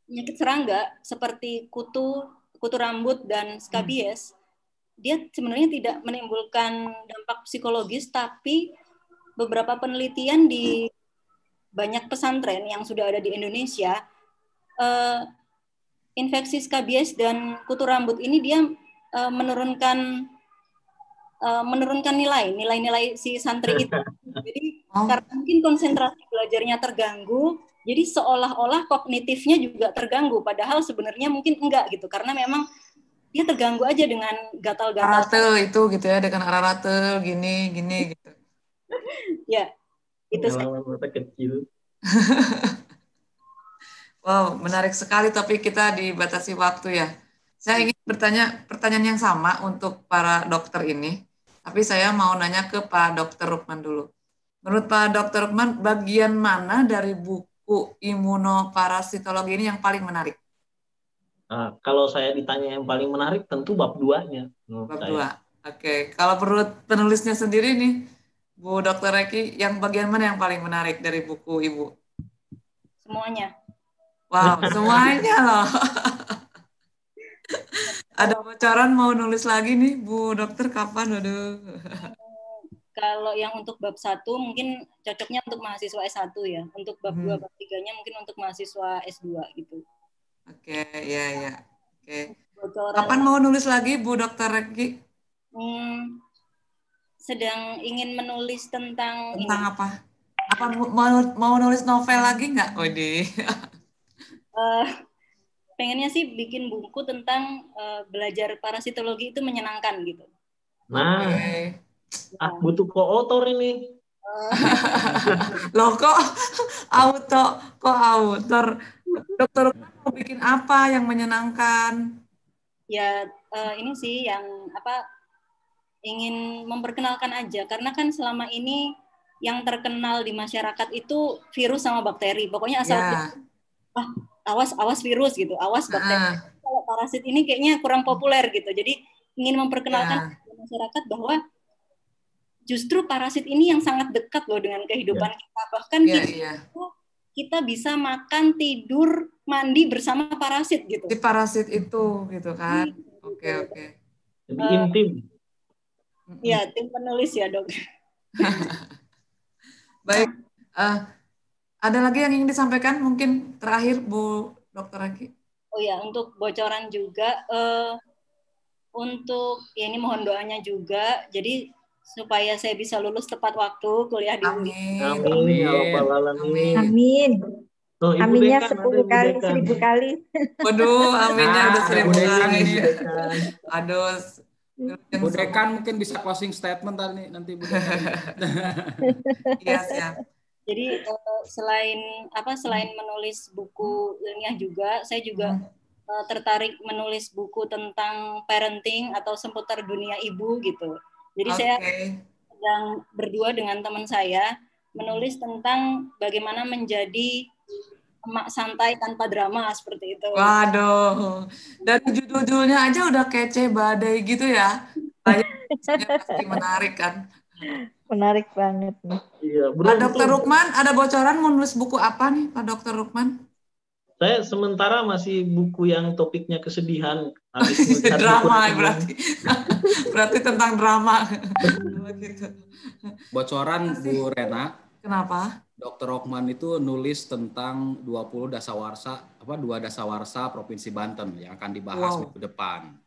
penyakit serangga seperti kutu rambut dan skabies, dia sebenarnya tidak menimbulkan dampak psikologis, tapi beberapa penelitian di banyak pesantren yang sudah ada di Indonesia, infeksi skabies dan kutu rambut ini dia menurunkan nilai-nilai si santri itu. Jadi karena mungkin konsentrasi belajarnya terganggu, jadi seolah-olah kognitifnya juga terganggu, padahal sebenarnya mungkin enggak gitu, karena memang dia terganggu aja dengan gatal-gatal. Arate itu gitu ya, dengan arate gini gitu. Ya, itu masa kecil. Wow, menarik sekali, tapi kita dibatasi waktu ya. Saya ingin bertanya pertanyaan yang sama untuk para dokter ini, tapi saya mau nanya ke Pak Dr. Rukman dulu. Menurut Pak Dr. Rukman, bagian mana dari buku imunoparasitologi ini yang paling menarik? Nah, kalau saya ditanya yang paling menarik, tentu bab 2-nya. Bab 2. Oke. Kalau menurut penulisnya sendiri nih, Bu Dr. Reki, yang bagian mana yang paling menarik dari buku Ibu? Semuanya. Wow, semuanya loh. Ada bocoran mau nulis lagi nih, Bu Dokter, kapan? Aduh. Kalau yang untuk bab 1 mungkin cocoknya untuk mahasiswa S1 ya. Untuk bab 2, bab 3-nya mungkin untuk mahasiswa S2 gitu. Oke, ya. Oke. Kapan mau nulis lagi, Bu Dokter Reki? Sedang ingin menulis tentang ini. Apa? Apa mau nulis novel lagi nggak, Odi? Pengennya sih bikin buku tentang belajar parasitologi itu menyenangkan gitu. Nah, butuh co-author ini. Loh kok author? Dokter mau bikin apa yang menyenangkan? Ya ini sih yang ingin memperkenalkan aja, karena kan selama ini yang terkenal di masyarakat itu virus sama bakteri. Pokoknya asal awas virus gitu, awas bakteri. Kalau parasit ini kayaknya kurang populer gitu. Jadi ingin memperkenalkan ke masyarakat bahwa justru parasit ini yang sangat dekat loh dengan kehidupan kita. Bahkan kita bisa makan, tidur, mandi bersama parasit gitu. Di parasit itu gitu kan. Oke. Jadi intim. Ya, tim penulis ya, Dok. Baik. Ada lagi yang ingin disampaikan mungkin terakhir, Bu Dr. Reki? Oh ya, untuk bocoran juga, untuk ya ini mohon doanya juga, jadi supaya saya bisa lulus tepat waktu kuliah di UI. Amin. Oh, aminnya 10 kali, 1000 kali. Waduh, aminnya udah 1000 kali. Aduh. Bu Dekan mungkin bisa closing statement nanti Bu Dekan. Iya, siap. Jadi selain menulis buku ilmiah juga, saya juga tertarik menulis buku tentang parenting atau seputar dunia ibu gitu. Jadi saya sedang berdua dengan teman saya menulis tentang bagaimana menjadi emak santai tanpa drama seperti itu. Waduh, dari judul-judulnya aja udah kece badai gitu ya. Pasti menarik kan. Menarik banget nih. Iya, Pak Dr. Rukman, ada bocoran mau nulis buku apa nih Pak Dr. Rukman? Saya sementara masih buku yang topiknya kesedihan. Drama berarti tentang drama. Bocoran Bu Rena. Kenapa? Dr. Rukman itu nulis tentang 2 dasawarsa Provinsi Banten yang akan dibahas minggu depan.